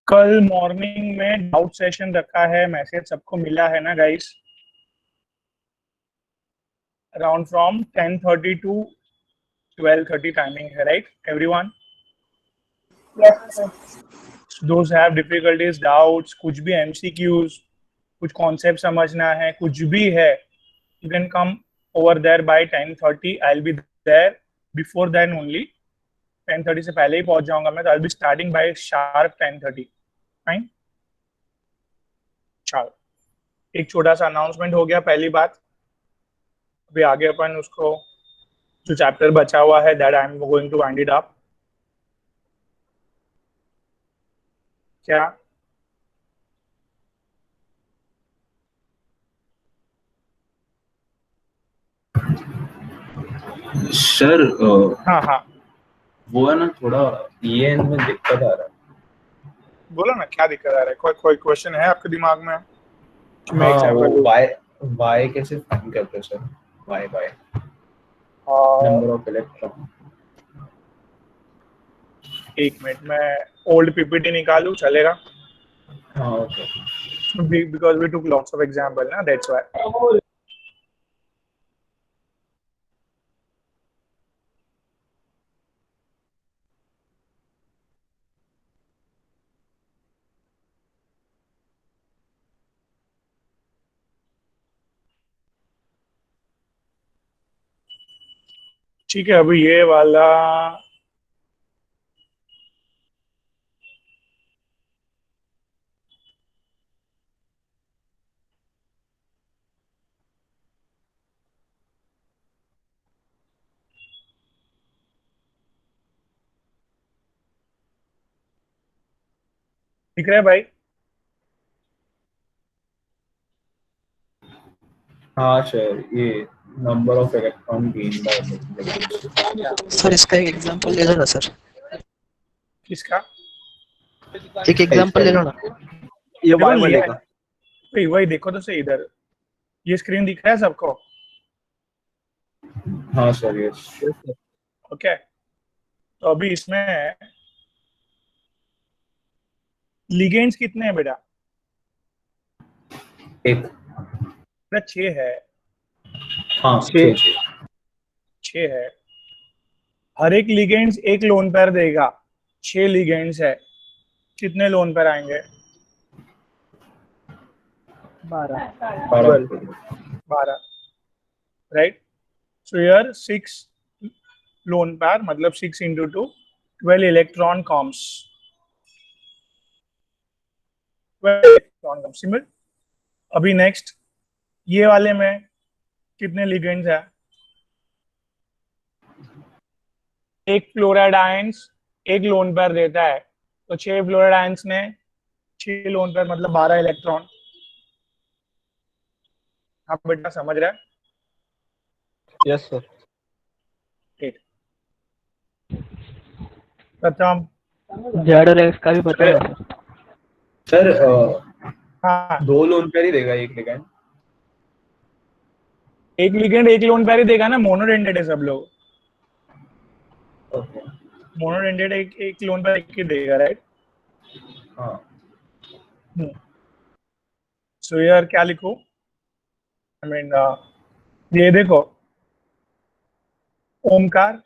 कल मॉर्निंग में doubt session रखा है, मैसेज सबको मिला है ना guys? Around from 10:30 to 12:30 timing है, right everyone? Those have difficulties, doubts, कुछ भी एमसीक्यूज, कुछ कॉन्सेप्ट समझना है, कुछ भी है, you can come over there by 10:30. I will be there before then only. 10:30 से पहले ही पहुंच जाऊंगा मैं, तो I will be starting by sharp 10:30. Fine, चलो एक छोटा सा अनाउंसमेंट हो गया, पहली बात. अभी आगे अपन उसको जो चैप्टर बचा हुआ है that I am going to wind it up. क्या सर हाँ हाँ वो है ना, थोड़ा ईएन में दिक्कत आ रहा है. बोलो ना, क्या दिक्कत आ रहा है? कोई क्वेश्चन है आपके दिमाग में कि मैं हाँ, एग्जांपल वो दूं? वाई कैसे फाइंड करते हैं सर? वाई और नंबर ऑफ इलेक्ट्रॉन. एक मिनट में ओल्ड पीपीटी निकालूं, चलेगा? हाँ okay. Because we took lots of example ना, दैट्स व्हाई. ठीक है, अभी ये वाला दिख रहा है भाई? हाँ सर, ये number of electron gain by. Sir इसका एक एग्जांपल ले लो ना सर. किसका? एक एग्जांपल ले लो ना. ये देखो वाई वाले लिया है, का. वही देखो तो सही. इधर ये स्क्रीन दिख रहा है सबको? हाँ सर, यस. ओके, तो अभी इसमें लिगेंड्स कितने हैं बेटा? एक. बेटा 6 है. हाँ, 6. 6 है. हर एक लिगेंड्स एक लोन पेयर देगा. 6 लिगेंड्स है, कितने लोन पेयर आएंगे? 12. 12, right? So here 6 lone pair, मतलब 6 into 2, 12 electron comes. 12 electron comes. Similar. अभी नेक्स्ट ये वाले में कितने लिगेंड्स है? एक फ्लोराइड आयंस एक लोन पेयर देता है, तो 6 फ्लोराइड आयंस ने 6 लोन पेयर, मतलब 12 इलेक्ट्रॉन. आप बेटा समझ रहे हैं? Yes sir. ठीक. प्रथम जेड और एक्स का भी पता है सर हाँ, 2 लोन पेयर ही देगा एक लिगेंड. एक लिगेंड एक लोन पेयर ही देगा ना, मोनोडेंटेड है सब लोग. ओके. मोनोडेंटेड एक लोन पेयर एक ही देगा, राइट? हाँ. सो यार क्या लिखूं? आई मीन ये देखो, ओमकार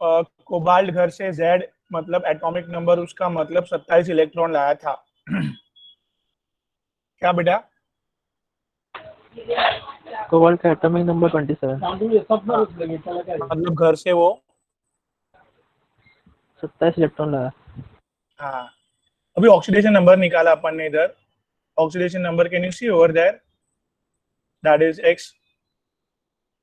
कोबाल्ट घर से जेड, मतलब एटॉमिक नंबर उसका, मतलब 27 इलेक्ट्रॉन लाया था. क्या बेटा? कोबाल्ट का एटॉमिक नंबर 27. मतलब घर से वो 27 इलेक्ट्रॉन लगा. हाँ. अभी ऑक्सीडेशन नंबर निकाला अपन ने इधर. Oxidation number can you see over there? That is X.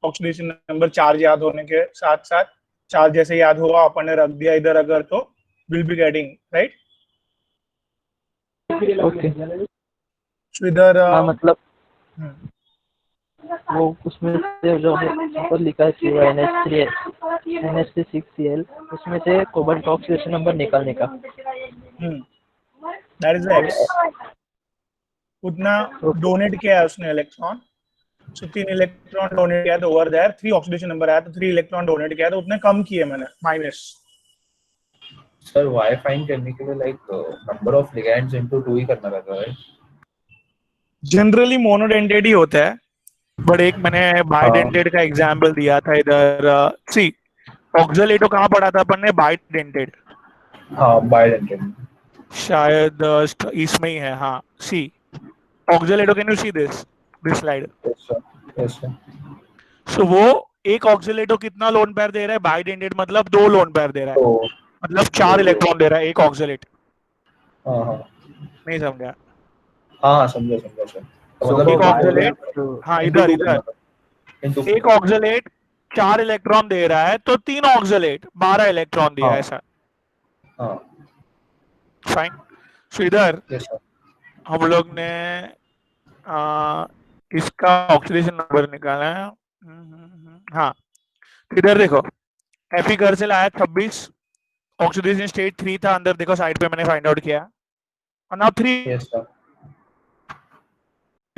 Oxidation number charge याद होने के साथ साथ, चार्ज जैसे याद हुआ अपन ने रख दिया इधर अगर, तो will be getting, right? Okay. So इधर हाँ मतलब वो उसमें से जो ऊपर लिखा है NH3 6Cl, उसमें से कोबाल्ट का ऑक्सीडेशन नंबर निकालने का. That is x. उतना डोनेट किया है उसने इलेक्ट्रॉन. सो 3 इलेक्ट्रॉन डोनेट किया तो ओवर देयर 3 ऑक्सीडेशन नंबर आया, तो 3 इलेक्ट्रॉन डोनेट किया तो उतने कम किए मैंने, माइनस. Sir, why find करने के लिए like number of ligands into 2 ही करना रहता है, right? जनरली मोनोडेंटेड ही होता है, बट एक मैंने बाइडेंटेड का एग्जांपल दिया था इधर। सी ऑक्सलेटो कहाँ पढ़ा था अपन ने? बाइडेंटेड, हाँ, bidentate. शायद इसमें ही है। हाँ, see oxalato, can you see this slide? Yes sir. Yes sir. So वो एक ऑक्सलेटो कितना लोन पेयर दे रहा है? बाइडेंटेड मतलब 2 लोन पेयर दे रहा है, तो मतलब 4 इलेक्ट्रॉन दे रहा है एक ऑक्सलेट। हाँ हाँ नहीं समझा? हाँ, समझा सर। तो So मतलब एक for ऑक्सलेट, bidentate, हाँ into इधर 2 इधर, into एक ऑक्सलेट 4 इलेक्ट्रॉन दे रहा है, तो 3 ऑक्सलेट 12 इलेक्ट्रॉन दिया हाँ ऐसा। हाँ, फाइन। सो इधर yes sir. हम लोग ने इसका ऑक्सीडेशन नंबर निकाला है। हाँ, इधर देखो, एफी घर से लाया 26, ऑक्सीडेशन स्टेट 3 था, अंदर देखो साइड पे मैंने फाइंड आउट किया, और नाउ 3 Yes sir.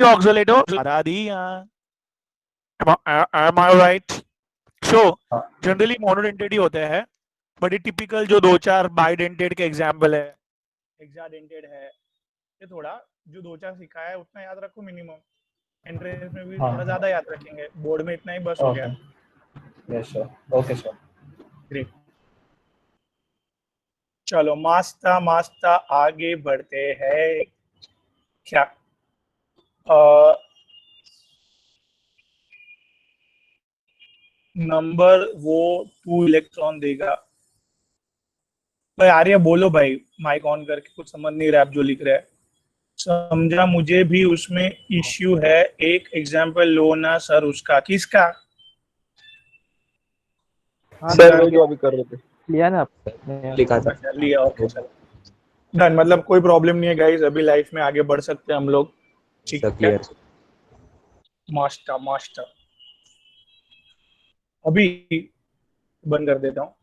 ऑक्सीलेटो हरा दिया। am I right? So हाँ जनरली मोनोडेंटेड ही होते हैं, बट ये टिपिकल जो 2-4 बाइडेंटेड के एग्जांपल है, हेक्साडेंटेड है, ये थोड़ा जो 2-4 सिखाया है उतना याद रखो मिनिमम। एंट्रेंस में भी हाँ थोड़ा ज्यादा याद रखेंगे, बोर्ड में इतना ही बस हो गया। okay. Yes sir. Okay sir. Great, चलो मास्ता मास्ता आगे बढ़ते हैं। क्या नंबर वो 2 इलेक्ट्रॉन देगा? भाई आर्य बोलो भाई, माइक ऑन करके, कुछ समझ नहीं रहा आप जो लिख रहे हैं। समझा, मुझे भी उसमें इश्यू है, एक एग्जांपल लो ना सर उसका। किसका? हाँ सर लिया, वो जो अभी कर रहे थे लिया ना आपने? लिखा था। अच्छा लिया, ओके चलो डन। मतलब कोई प्रॉब्लम नहीं है गाइस, अभी लाइफ में आगे बढ़ सकते हैं हम लोग। ठीक सर है, क्लियर। मास्टर मास्टर अभी बंद कर देता हूँ।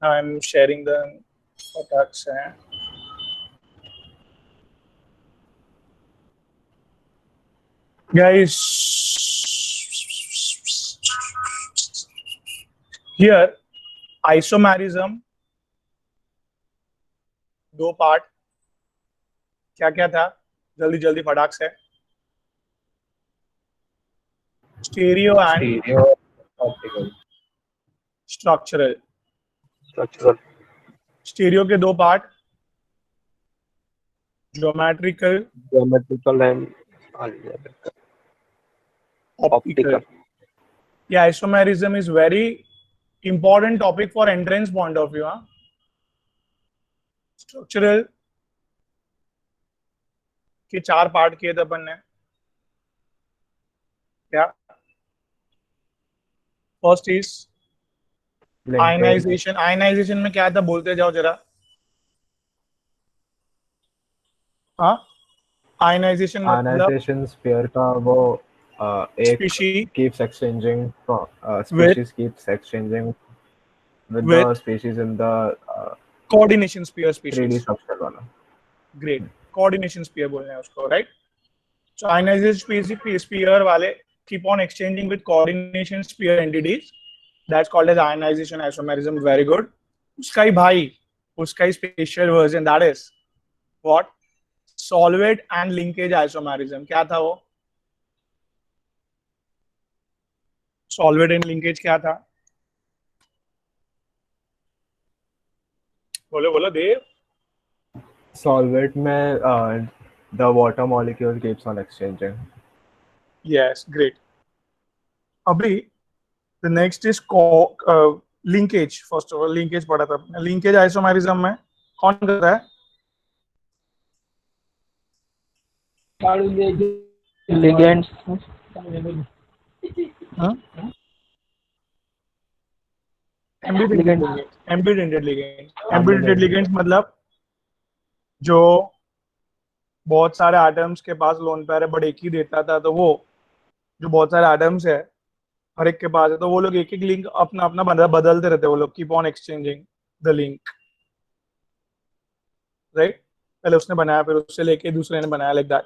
I am sharing the attacks हैं। Guys, here isomerism 2 पार्ट, क्या क्या था? जल्दी जल्दी फटाक से। Stereo and Stereo optical. Structural. Structural stereo के 2 part, geometrical, geometrical and optical. Optical. ये isomerism is very important topic for entrance point of view. हाँ, स्ट्रक्चरल के 4 पार्ट किए थे अपन ने। क्या? First is ionization. आयनाइजेशन में क्या था बोलते जाओ जरा। हाँ, आयनाइजेशन मतलब आयनाइजेशन स्फीयर का वो एक species keeps exchanging with species keeps exchanging with with the species in the coordination sphere 3D species. structure वाला. ग्रेट, कोऑर्डिनेशन स्पीयर बोलते हैं उसको, राइट? सो आयनाइजेशन स्पीयर वाले keep on exchanging with coordination sphere entities, that's called as ionization isomerism. Very good. उसका ही भाई, उसका ही special version, that is what? Solvent and linkage isomerism. क्या था वो? सॉल्वेट एंड लिंकेज क्या था? बोलो बोलो देव। Solvent में the water molecule keeps on exchanging. Yes, great. अभी the next is linkage. First of all linkage पढ़ा था अपने। लिंकेज आइसोमेरिज्म में कौन करता है? लिगेंड्स। एम्बिडेंटेड लिगेंड्स मतलब जो बहुत सारे एटम्स के पास लोन पेयर है बट एक ही देता था, तो वो जो बहुत सारे एटम्स है हर एक के पास है, तो वो लोग एक एक लिंक अपना अपना बदलते रहते हैं। वो लोग keep on exchanging the link, right? पहले उसने बनाया, फिर उससे लेके दूसरे ने बनाया, लाइक दैट।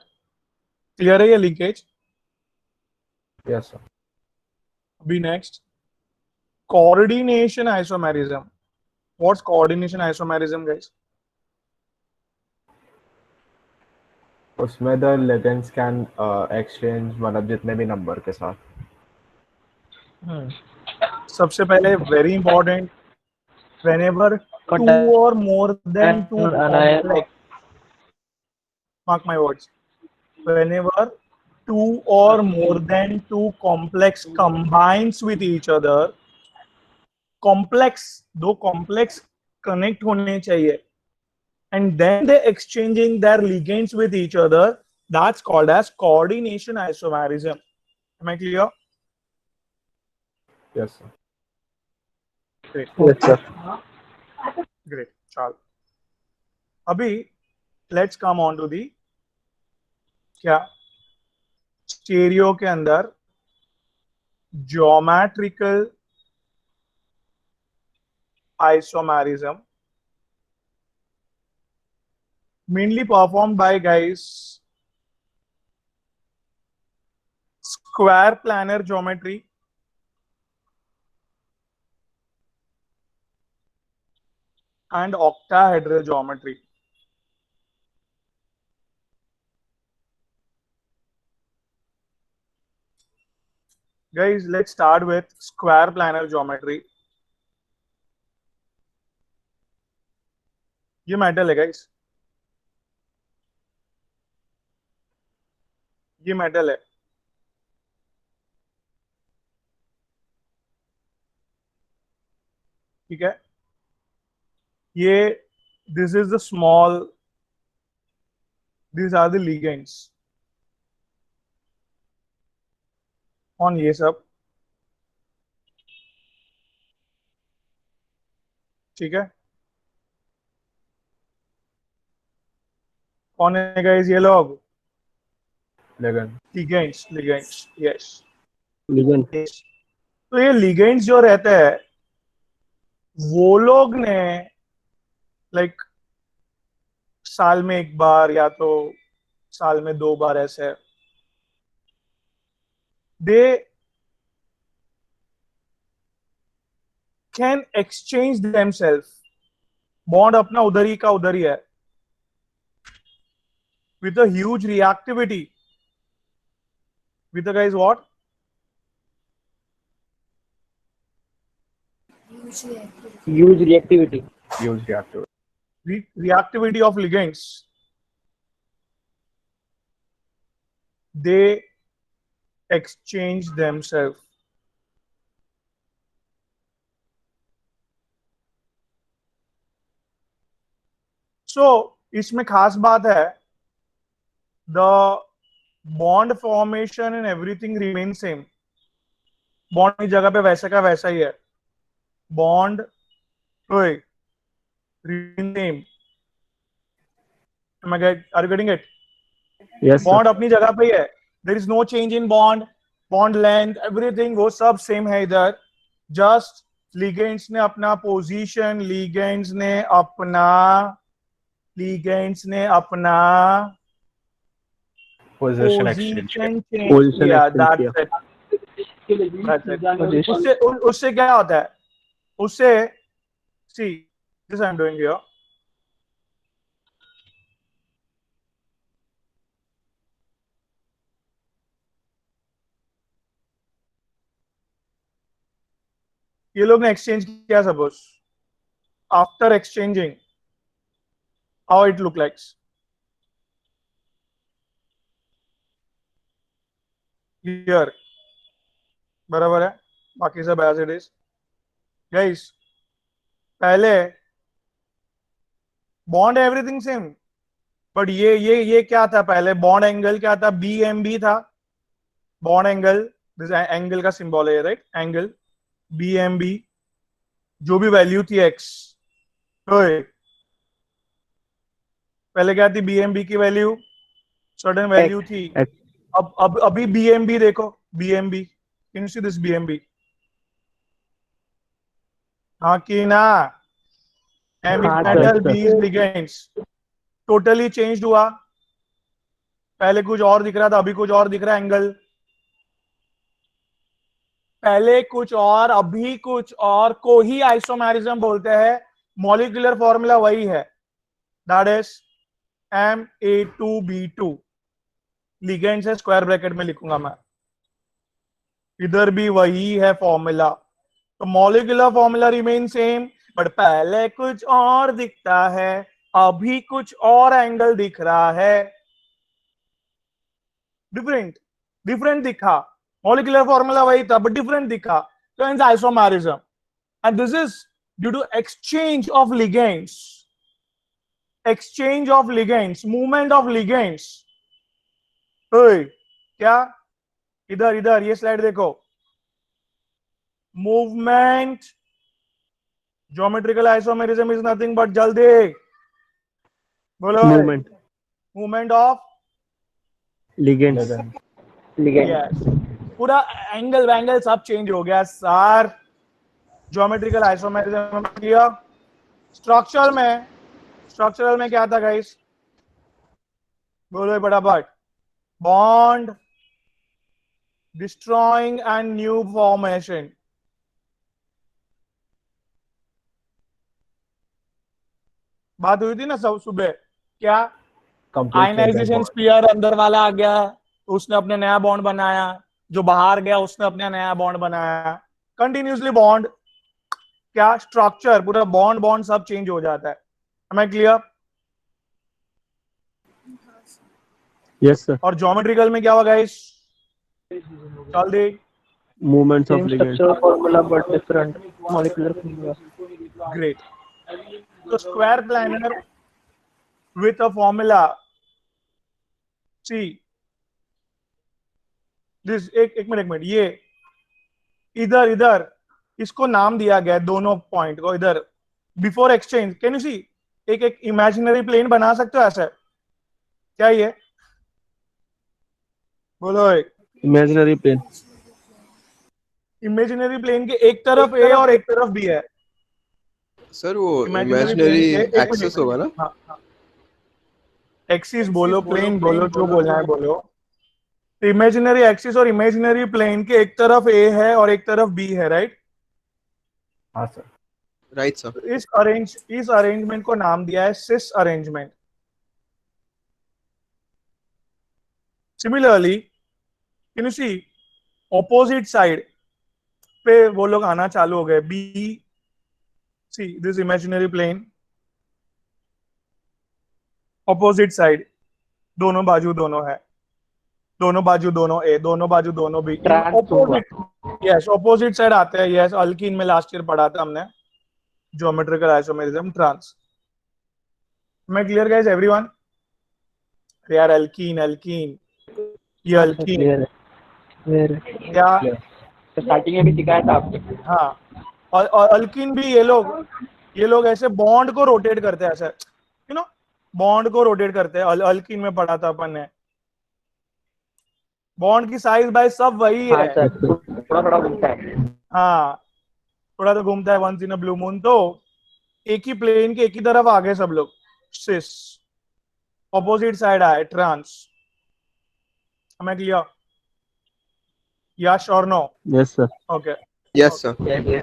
क्लियर है ये लिंकेज? Yes sir. अभी next coordination isomerism. What's coordination isomerism, guys? उसमें the ligands can exchange मतलब जितने भी नंबर के साथ. सबसे पहले very important, whenever two or more than two complex, mark my words, whenever two or more than two complex combines with each other, complex, दो complex connect होने चाहिए, and then they exchanging their ligands with each other, that's called as coordination isomerism. Am I clear? Yes, sir. Great. Yes, sir. Great. चलो अभी let's come on to the क्या stereo के अंदर geometrical isomerism mainly performed by guys square planar geometry and octahedral geometry. Guys, let's start with square planar geometry. ये metal है guys, ये metal है. ठीक है, ये this is the small, these are the ligands on ये सब. ठीक है, कौन है गाइस ये लोग? Ligand. Ligands, ligands, yes. Ligand. तो ये लिगेंड्स जो रहते हैं वो लोग ने लाइक साल में एक बार या तो साल में 2 बार ऐसे they can exchange themselves. Bond अपना उधर ही का उधर ही है with a huge reactivity. With the guys what? Huge reactivity. Huge reactivity. Reactivity of ligands. They exchange themselves. So इसमें खास बात है, the bond formation and everything remains same. Bond की जगह पे वैसे का वैसा ही है. Bond same. Are you getting it? Yes, sir. Bond अपनी जगह पे ही है. There is no change in bond, bond length, everything वो सब सेम है इधर. Just ligands ने अपना पोजीशन, ligands ने अपना Position exchange. change Position किया. exchange That's it. That's it. उससे क्या होता है? उससे see this I'm doing here. ये लोग ने एक्सचेंज किया suppose. After exchanging how it look likes. Here बराबर है, बाकी सब एज इट इज. गाइस पहले बॉन्ड एवरीथिंग सेम, बट ये क्या था? पहले बॉन्ड एंगल क्या था? BMB था. बॉन्ड एंगल, दिस एंगल का सिंबल है राइट, एंगल BMB. जो भी वैल्यू थी x, पहले क्या थी? BMB की वैल्यू सर्टेन वैल्यू थी. अब अभी BMB देखो, BMB, can you see this BMB? हाँ कि ना? Metal, these ligands totally change हुआ. पहले कुछ और दिख रहा था, अभी कुछ और दिख रहा है. एंगल पहले कुछ और अभी कुछ और को ही आइसोमेरिज्म बोलते हैं। मॉलिक्यूलर फॉर्मूला वही है, दैट इज Ma2B2। लिगेंड से स्क्वायर ब्रैकेट में लिखूंगा मैं, इधर भी वही है फॉर्मूला। तो molecular formula remain same, but पहले कुछ और दिखता है, अभी कुछ और एंगल दिख रहा है। डिफरेंट डिफरेंट दिखा, मॉलिक्यूलर फॉर्मूला वही था बट डिफरेंट दिखा, तो it's isomerism. And this is due to exchange of ligands, exchange of ligands, movement of ligands. क्या, इधर इधर ये स्लाइड देखो, movement, geometrical isomerism is nothing but, जल्दी बोलो, Movement. Movement of, Ligands. Ligand. Yes, पूरा एंगल वैंगल सब चेंज हो गया सर। ज्योमेट्रिकल आइसोमेरिज्म किया। स्ट्रक्चरल में क्या था गाइस, बोलो फटाफट। Bond destroying and new formation. बात हुई थी ना सब सुबह, क्या आयनाइजेशन स्फीयर अंदर वाला आ गया, उसने अपने नया बॉन्ड बनाया, जो बाहर गया उसने अपना नया बॉन्ड बनाया, कंटिन्यूसली बॉन्ड, क्या स्ट्रक्चर, पूरा बॉन्ड बॉन्ड सब चेंज हो जाता है। Am I clear? Yes, sir. और ज्योमेट्रिकल में क्या हुआ गाइस, चल दे। Movements of same ligands. Structural formula but different molecular formula. Great. तो square planar with a formula, see this, एक मिनट, ये इधर इधर इसको नाम दिया गया दोनों पॉइंट को इधर, बिफोर एक्सचेंज। कैन यू सी, एक इमेजिनरी प्लेन बना सकते हो ऐसे, क्या ये, बोलो। Imaginary plane. इमेजिनरी प्लेन के एक तरफ ए और एक तरफ बी है। सर वो इमेजिनरी इमेजिनरी प्लेन के, एक्सेस होगा ना? हाँ, एक्सिस बोलो, प्लेन बोलो, जो बोलना है बोलो। इमेजिनरी एक्सिस और इमेजिनरी प्लेन के एक तरफ ए है और एक तरफ बी है, राइट? हाँ सर। Right sir. इस अरेंजमेंट को नाम दिया है cis arrangement. Similarly can you see, opposite side पे वो लोग आना चालू हो गए, be see this imaginary plane, opposite side, दोनों बाजू दोनों है, दोनों बाजू दोनों ए, दोनों बाजू दोनों B, opposite, yes opposite side आते हैं। यस, अल्कीन में लास्ट ईयर पढ़ा था हमने ज्योमेट्रिकल आइसोमेरिज्म ट्रांस। मैं क्लियर गाइस एवरीवन? यार अल्कीन ये अल्कीन क्या, स्टार्टिंग में भी दिखाया था आपने। हाँ, और अल्कीन भी ये लोग ऐसे बॉन्ड को रोटेट करते हैं, ऐसे यू नो, बॉन्ड को रोटेट करते हैं। अल्कीन में पढ़ा था अपन ने, बॉन्ड की साइज बाइज सब वही हाँ है। सर, थोड़ा थोड़ा घूमता है। हाँ, थोड़ा तो घूमता है, once in a blue moon. तो एक ही प्लेन के एक ही तरफ आ गए सब लोग, सिस, ऑपोजिट साइड आए ट्रांस। हमें क्लियर? यस और no? Yes, sir. Okay. Yes sir.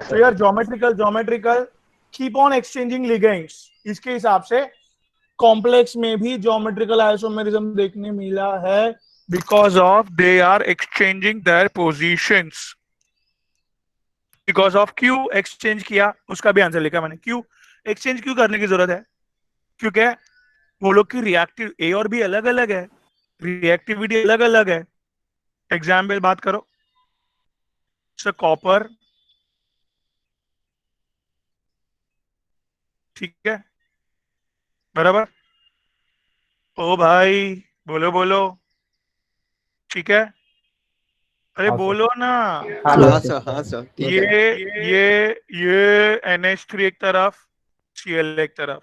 So यार geometrical keep on exchanging ligands. इसके हिसाब से कॉम्प्लेक्स में भी ज्योमेट्रिकल आइसोमेरिज्म देखने मिला है, because of they are exchanging their positions. Because of, क्यों एक्सचेंज किया उसका भी आंसर लिखा मैंने। क्यों एक्सचेंज क्यों करने की जरूरत है? क्योंकि वो लोग की रिएक्टिव ए और बी अलग अलग है, रिएक्टिविटी अलग अलग है। एग्जाम्पल बात करो, कॉपर, ठीक है, बराबर। ओ भाई बोलो बोलो, ठीक है, अरे हाँ, बोलो ना। हाँ सर, हाँ सर, ठीक ये है। ये NH3 एक तरफ, Cl एक तरफ,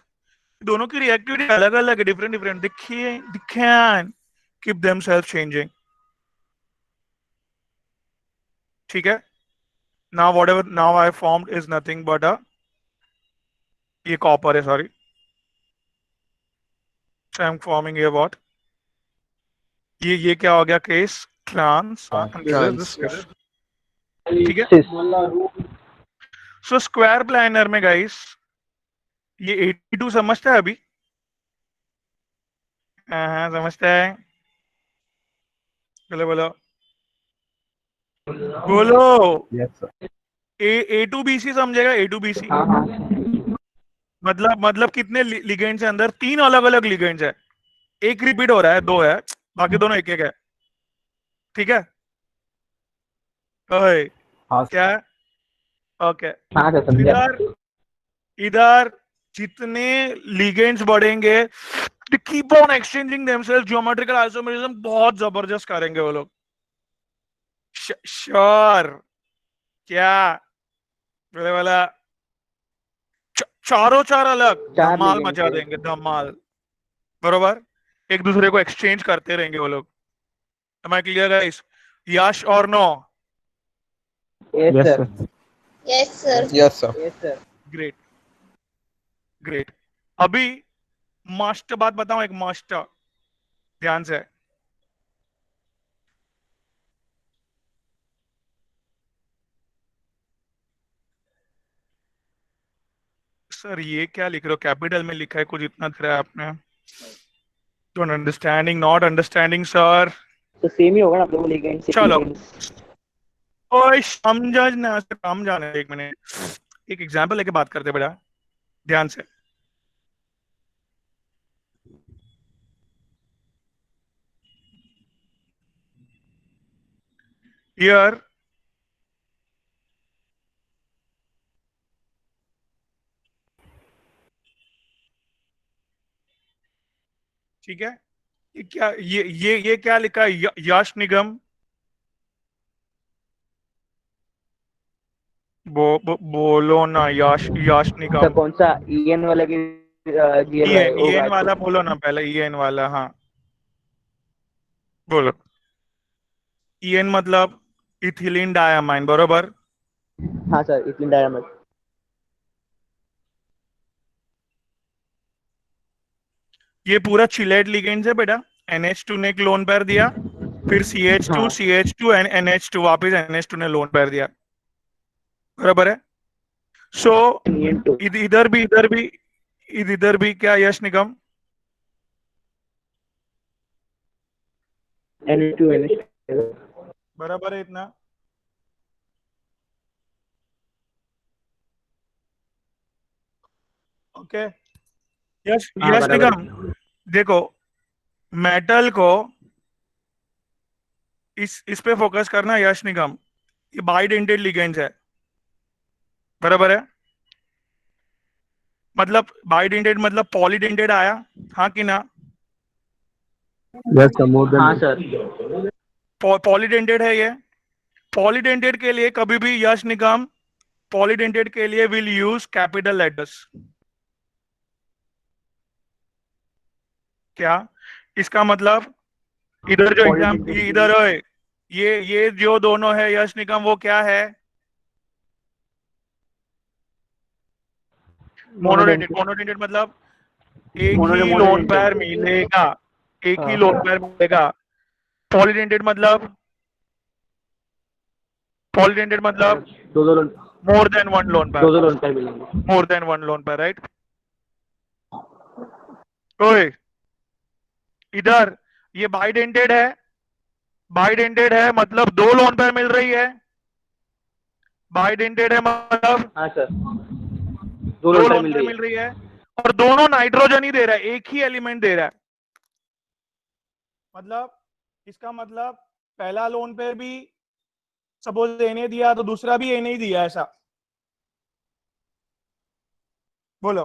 दोनों की रिएक्टिविटी अलग अलग है, डिफरेंट डिफरेंट। देखिए, कैन कीप देमसेल्फ चेंजिंग, ठीक है। Now whatever now I formed is nothing but a, ये कॉपर है, सॉरी, आई एम फॉर्मिंग ये व्हाट, ये क्या हो गया केस, ट्रांस, Trans. ठीक है। सिस सो स्क्वायर प्लानर में गाइस ये 82 समझता है अभी? हाँ समझता है। बोलो बोलो बोलो। Yes, sir. A to B C समझेगा? ए टू बी सी हाँ हाँ मतलब कितने लिगेंड्स है अंदर? 3 अलग अलग लिगेंड्स है, एक रिपीट हो रहा है, 2 है, बाकी दोनों एक एक है। ठीक है। ओए हाँ क्या? ओके। हाँ सर समझा। इधर इधर जितने लिगेंड्स बढ़ेंगे, they keep on exchanging themselves, geometrical isomerism बहुत जबरदस्त करेंगे वो लोग। श्योर? क्या बोले वाला? चारों चार अलग चार धमाल लिगेंड मचा थे। देंगे, धमाल। बरोबर, एक दूसरे को एक्सचेंज करते रहेंगे वो लोग। Am I clear guys? Yes और no? Yes Yes, sir. sir. Yes, sir. Yes sir. Great great. अभी मस्ट बात बताऊं, एक मस्ट, ध्यान से। सर ये क्या लिख रहे हो? कैपिटल में लिखा है, कुछ इतना दिख रहा है आपने। Don't understanding, not understanding sir. तो सेम ही होगा ना, दोनों लिगेंड से चलो लिगेंड्स। ओए समझ ना, काम जाने दे, एक मिनट, एक एग्जांपल लेके बात करते बेटा, ध्यान से। हियर ठीक है, ये क्या, ये क्या लिखा है? यश निगम। बोलो ना, यश सर निगम। कौन सा ईएन वाला की गियर होगा ईएन आई वाला थिंक। बोलो ना पहले, ईएन वाला, हाँ बोलो। ईएन मतलब इथिलीन डायमाइन, बरोबर। हाँ सर इथिलीन डायमाइड। ये पूरा चिलेट लिगेंड है बेटा। NH2 ने एक लोन पेयर दिया, फिर CH2 हाँ CH2 एंड NH2, वापस NH2 ने लोन पेयर दिया, बराबर है। सो ईएन टू इधर भी क्या यश निगम? NH2 बराबर है इतना। ओके। यश हाँ यश बराबर निगम, है। देखो मेटल को इस पे फोकस करना यश निगम। ये बाइडेंटेड लिगेंड्स है, बराबर है। मतलब बाइडेंटेड मतलब पॉलीडेंटेड आया, हाँ कि ना? Yes, sir. More than हाँ one. सर। पॉलीडेंटेड है ये। पॉलीडेंटेड के लिए कभी भी यश निगम, पॉलीडेंटेड के लिए विल यूज कैपिटल लेटर्स। क्या इसका मतलब? इधर जो एग्जाम, इधर है, ये जो दोनों है यश निगम, वो क्या है? मोनोडेंटेड। मोनोडेंटेड मतलब एक ही लोन पेयर मिलेगा, एक ही लोन पेयर मिलेगा। पॉलीडेंटेड मतलब, पॉलीडेंटेड मतलब दो दो लोन मोर देन वन लोन दो पेयर, लोन पर मिलेंगे। मोर than one lone pair, right? ओए इधर ये बाइडेंटेड है, बाइडेंटेड है मतलब 2 लोन पेयर मिल रही है। बाइडेंटेड है मतलब हाँ सर दो दो लोन पर लोन मिल पेयर रही मिल है। रही है, और दोनों नाइट्रोजन ही दे रहा है, एक ही एलिमेंट दे रहा है। मतलब इसका मतलब पहला लोन पेयर भी सपोज ए ने दिया तो दूसरा भी ए ने ही दिया, ऐसा बोलो।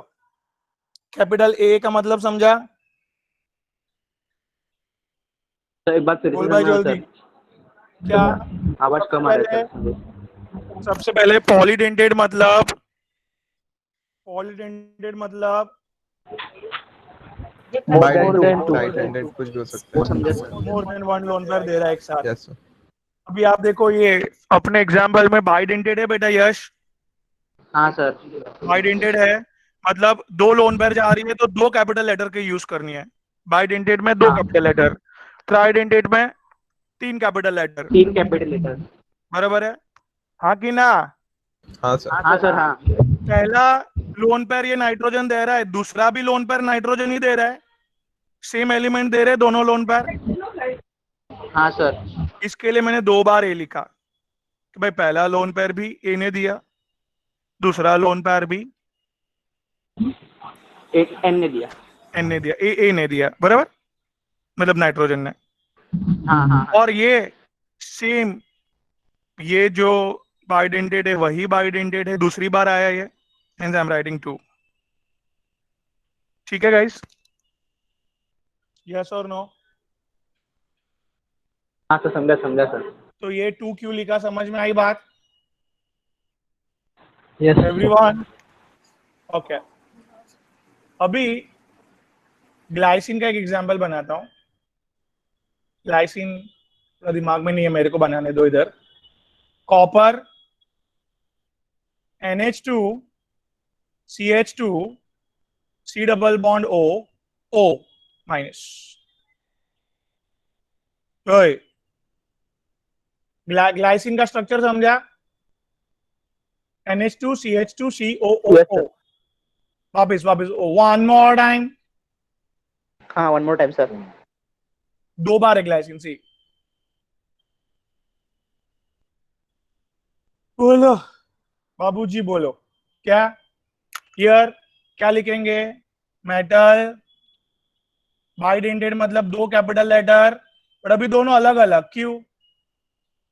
कैपिटल ए का मतलब समझा? सर एक बात फिर बोल से भाई समझाना जल्दी। सर। क्या? आवाज कम आ रहा है सर। सबसे पहले पॉलीडेंटेड मतलब, पॉलीडेंटेड मतलब Right-handed कुछ भी हो सकता वो है। समझे sir. More than one lone pair दे रहा है एक साथ। Yes, sir. अभी आप देखो ये अपने एग्जाम्पल में बाइडेंटेड है बेटा यश, हाँ सर। बाइडेंटेड है मतलब 2 लोन पेयर जा रही है तो 2 कैपिटल लेटर के यूज करनी है। बाइडेंटेड में 2 हाँ। कैपिटल लेटर, ट्राइडेंटेड में 3 कैपिटल लेटर, 3 कैपिटल लेटर। बराबर है। हाँ कि ना? हाँ सर। हाँ सर हाँ। पहला लोन पेयर ये नाइट्रोजन दे रहा है, दूसरा भी लोन पेयर नाइट्रोजन ही दे रहा है, सेम एलिमेंट दे रहे हैं दोनों लोन पेयर। हाँ सर। इसके लिए मैंने 2 बार ए लिखा कि भाई पहला लोन पेयर भी ए ने दिया, दूसरा लोन पेयर भी एक एन ने दिया। एन ने दिया, ए ने दिया, बराबर, मतलब नाइट्रोजन ने। हाँ हाँ और ये सेम, ये जो बाइडेंटेड है वही बाइडेंटेड है, दूसरी बार आया ये, हेंस आई एम राइटिंग 2। ठीक है गाइस, यस और नो? हाँ सर, समझा समझा सर। तो ये 2 क्यों लिखा, समझ में आई बात यस एवरीवन? ओके, अभी ग्लाइसिन का एक एग्जांपल बनाता हूँ। ग्लाइसिन का दिमाग में नहीं है मेरे को, बनाने दो इधर। Copper NH2 CH2 C double bond O minus. Glycine का स्ट्रक्चर समझा? NH2 CH2 COO। वापिस वन मोर टाइम। हाँ, वन मोर टाइम सर। 2 बार है ग्लाइसिन सी। बोलो बाबूजी बोलो, क्या हियर क्या लिखेंगे? मेटल बाइडेंटेड मतलब 2 कैपिटल लेटर, और अभी दोनों अलग अलग क्यों?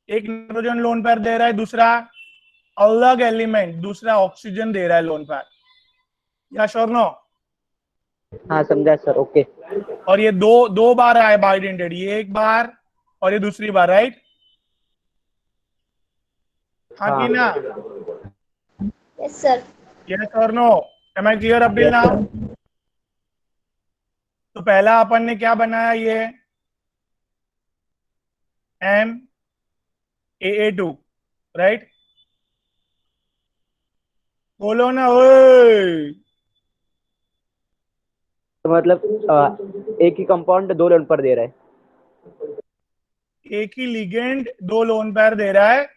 एक नाइट्रोजन लोन पेयर दे रहा है, दूसरा अलग एलिमेंट, दूसरा ऑक्सीजन दे रहा है लोन पेयर। या श्योर नो? हाँ समझा सर, ओके। और ये दो बार आए बाइडेंटेड, ये एक बार और ये दूसरी बार, राइट? हाँ कि ना? Yes sir. यस और no? Am I clear up till now? तो पहला अपन ने क्या बनाया, ये MAA2, राइट? बोलो ना ओए। तो मतलब एक ही कंपाउंड 2 लोन पर दे रहा है। एक ही लिगेंड 2 लोन पेयर दे रहा है,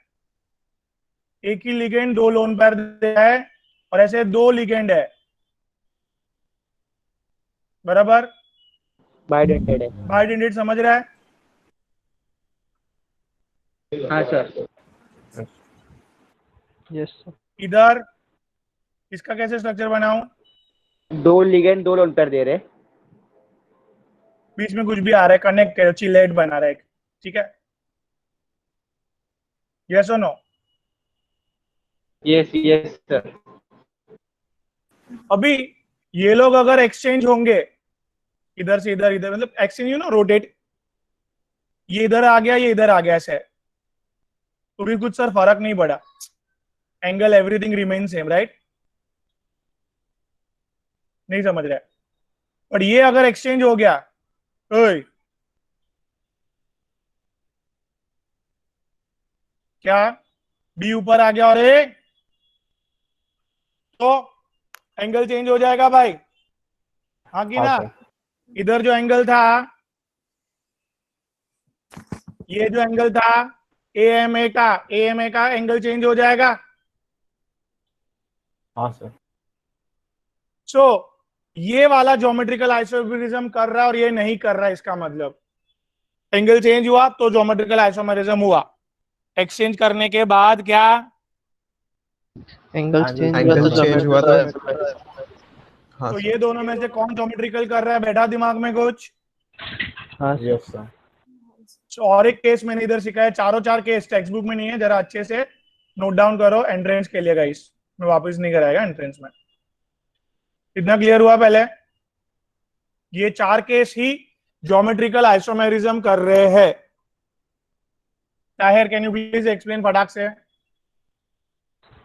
एक ही लिगेंड 2 लोन पेयर दे रहा है, और ऐसे 2 लिगेंड है, बराबर? बाइडेंटेड है। बाइडेंटेड समझ रहा है? हाँ सर। Yes sir. इधर इसका कैसे स्ट्रक्चर बनाऊं? 2 लिगेंड 2 लोन पर दे रहे। बीच में कुछ भी आ रहा है, कनेक्ट चिलेट बना रहा है, ठीक है? यस और नो? Yes yes sir. अभी ये लोग अगर एक्सचेंज होंगे इधर से इधर, इधर मतलब एक्सचेंज यू नो रोटेट, ये इधर आ गया, ये इधर आ गया, ऐसे तो भी कुछ सर फर्क नहीं पड़ा, angle everything remain same, right? नहीं समझ रहा है? बट ये अगर एक्सचेंज हो गया, ओए क्या बी ऊपर आ गया और ए, तो एंगल चेंज हो जाएगा भाई, हाँ कि ना? इधर जो एंगल था, ये जो एंगल था AMA का एंगल चेंज हो जाएगा। हाँ सर। सो ये वाला ज्योमेट्रिकल आइसोमेरिज्म कर रहा है और ये नहीं कर रहा है, इसका मतलब एंगल चेंज हुआ तो ज्योमेट्रिकल आइसोमेरिज्म हुआ, एक्सचेंज करने के बाद क्या? एंगल चेंज हुआ तो हाँ तो सर। ये दोनों में से कौन ज्योमेट्रिकल कर रहा है? बैठा दिमाग में कुछ? हाँ यस सर। और एक केस मैंने इधर सिखाया, चारों 4 केस टेक्स्ट बुक में नहीं है, जरा अच्छे से नोट डाउन करो एंट्रेंस के लिए गाइस, मैं वापस नहीं कराएगा एंट्रेंस में। इतना क्लियर हुआ? पहले ये 4 केस ही ज्योमेट्रिकल आइसोमेरिज्म कर रहे हैं। Tahir can you please explain फटाक से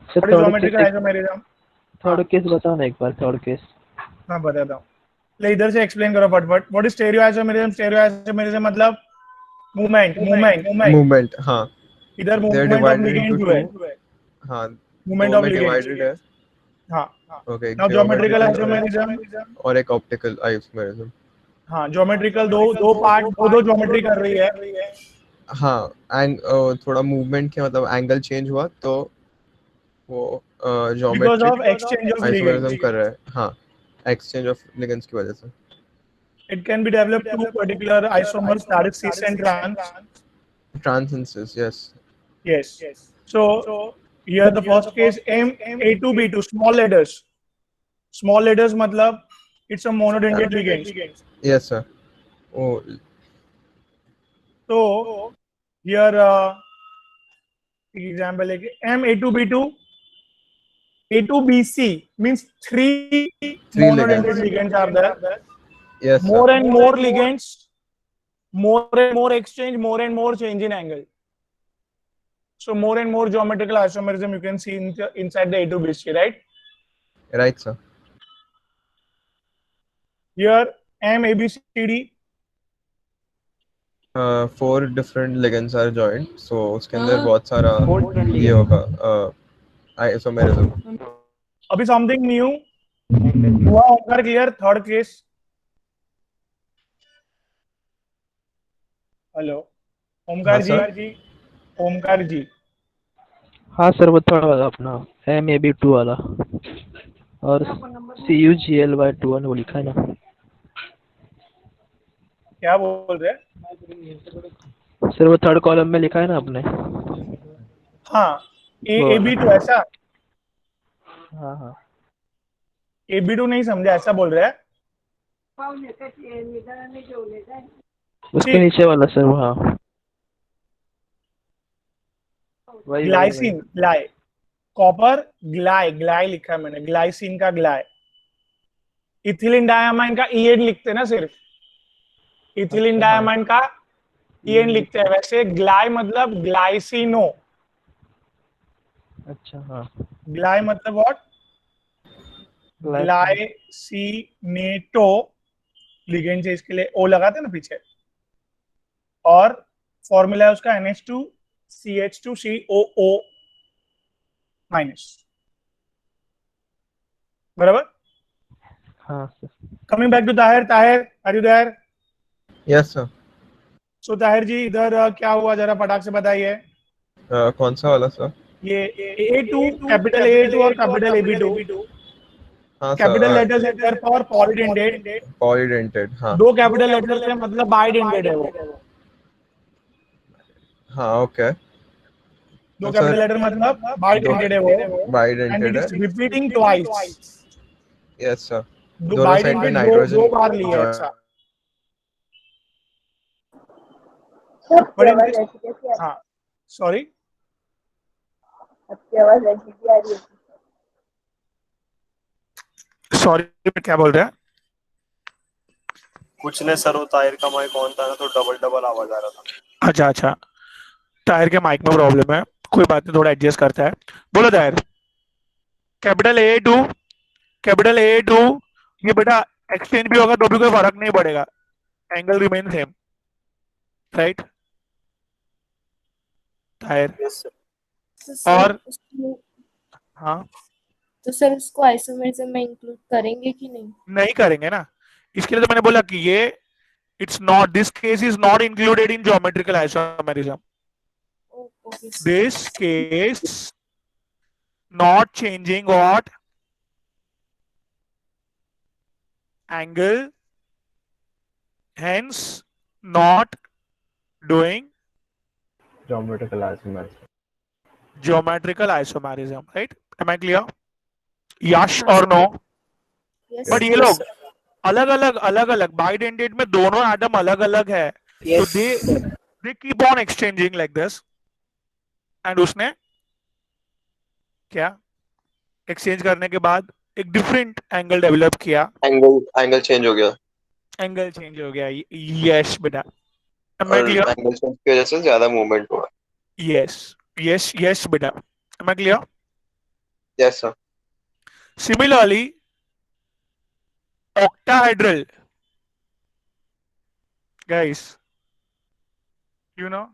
ज्योमेट्रिकल आइसोमेरिज्म? थर्ड केस बताओ ना एक बार, थर्ड केस। हाँ बताता हूँ, ले इधर से एक्सप्लेन करो फटफट। What is stereo isomerism? Stereo isomerism मतलब मूवमेंट। हाँ, इधर they are movement of divided into ligand two. हाँ, मूवमेंट दो ऑफ में लिगेंड। divided है। हाँ, Okay, now geometrical geometrical isomerism और एक ऑप्टिकल आइसोमेरिज्म। हाँ, ज्योमेट्रिकल दो पार्ट, दो ज्योमेट्री कर रही है। हाँ थोड़ा मूवमेंट के मतलब एंगल चेंज हुआ तो वो Because geometric of exchange of isomerism ligands. कर रहा है, हाँ एक्सचेंज ऑफ लिगेंड्स की वजह से। It can be developed two particular isomers, that is cis and trans. ट्रांसेंसेस, yes. Yes. So here the first case M A2B2 small letters. Small letters मतलब it's a monodentate ligand. Yes sir. ओ So here example है कि M A2B2 A2BC means three Three monodentate ligands. ligands are there. Yes More sir. and more ligands, more and more exchange, more and more change in angle. So more and more geometrical isomerism you can see inside the A2BC, right? Right sir. Here M ABCD. 4 different ligands are joined, so उसके अंदर बहुत सारा Four different ये ligands. होगा isomerism. अभी something new हुआ Omkar clear third case. Hello Omkar हाँ जी, sir. Omkar जी हाँ सर, वो थोड़ा वाला अपना MAB2 वाला और CUGLY2 वो लिखा है ना। क्या बोल रहे हैं? सर वो थर्ड कॉलम में लिखा है ना आपने। हाँ वो AB2 ऐसा, हाँ हाँ AB2 नहीं समझा ऐसा बोल रहे हैं। उसके नीचे वाला सर, वो हाँ वही वही वही। ग्लाइसिन ग्लाइ कॉपर ग्लाइ ग्लाइ लिखा है मैंने, ग्लाइसिन का ग्लाइ। इथिलीन डायमाइन का EN लिखते हैं ना सिर्फ, इथिलीन अच्छा हाँ। डायमाइन का EN लिखते हैं, वैसे ग्लाइ मतलब ग्लाइसिनो। अच्छा हाँ। ग्लाइ मतलब व्हाट? ग्लाइसिनेटो लिगेंड से इसके लिए O लगाते हैं ना पीछे, और फॉर्मूला है उसका NH2CH2COO माइनस, बराबर। हाँ sir. Coming back to Tahir, Tahir are you there? Yes sir. So Tahir ji इधर क्या हुआ जरा फटाक से बताइए। कौन सा वाला सर? ये A2 कैपिटल A2 और कैपिटल AB2 हाँ कैपिटल सर। लेटर्स है देयर फॉर पॉलीडेंटेड। पॉलीडेंटेड, हाँ। दो कैपिटल लेटर्स है मतलब बाइडेंटेड है वो। हाँ ओके। दो तो कैपिटल सर लेटर मतलब बाइडेंटेड है वो, एंड बाइडेंटेड इट है। Is repeating twice. Yes sir. दो दोनों साइड पे बाइडेंटेड दो नाइट्रोजन बार लिया है ऐसा। सर बट आपकी इन आवाज दिस, ऐसी कैसी आ रही हाँ सॉरी है? आपकी आवाज ऐसी भी आ रही है? सॉरी क्या बोल रहे हैं? कुछ ने सर वो ताहिर का माइक ऑन था ना तो डबल डबल आवाज आ रहा था। अच्छा अच्छा, टायर के माइक में प्रॉब्लम है, कोई बात नहीं, थोड़ा एडजस्ट करता है। बोलो tyre. Capital A2, capital A2, ये बेटा एक्सचेंज भी होगा तो भी कोई फर्क नहीं पड़ेगा, angle remain same, right tyre. Yes sir. तो सर और उसको हाँ तो सर उसको आइसोमेरिज्म में इंक्लूड करेंगे कि नहीं? नहीं करेंगे ना, इसके लिए तो मैंने बोला कि ये it's not, this case is not included in geometrical isomerism. Okay sir. This case not changing what? Angle, hence not doing Geometrical isomerism. geometrical isomerism, right? Am I clear? Yes or no? Yes But ये yes लोग sir. अलग अलग bidentate में दोनों atom अलग अलग है, तो they keep on exchanging like this, and उसने क्या एक्सचेंज करने के बाद एक डिफरेंट एंगल डेवलप किया, एंगल चेंज हो गया एंगल चेंज हो गया। यस बेटा, am I और clear? एंगल चेंज की वजह से ज्यादा मूवमेंट हुआ। Yes, yes, yes बेटा, am I clear? Yes sir. Similarly, octahedral, guys, you know,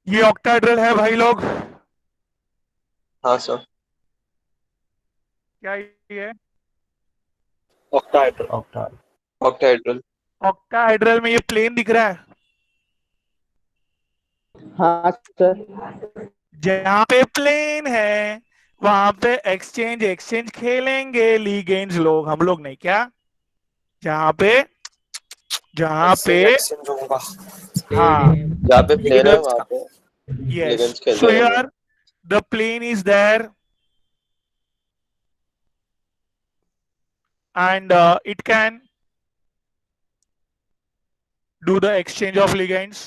ये ऑक्टाहेड्रल है भाई लोग, हाँ सर। क्या ये है? ऑक्टाहेड्रल। octal. ऑक्टाहेड्रल। ऑक्टाहेड्रल में ये प्लेन दिख रहा है, हाँ सर। जहाँ पे प्लेन है वहां पे एक्सचेंज एक्सचेंज खेलेंगे लीगेंड्स लोग, हम लोग नहीं क्या? जहाँ पे जहाँ पे एक्सचेंज होगा। हाँ, जहाँ पे प्लेन है वहाँ पे यस, लिगेंड्स खेलते सो रहेंगे। यार the plane is there and it can do the exchange of ligands.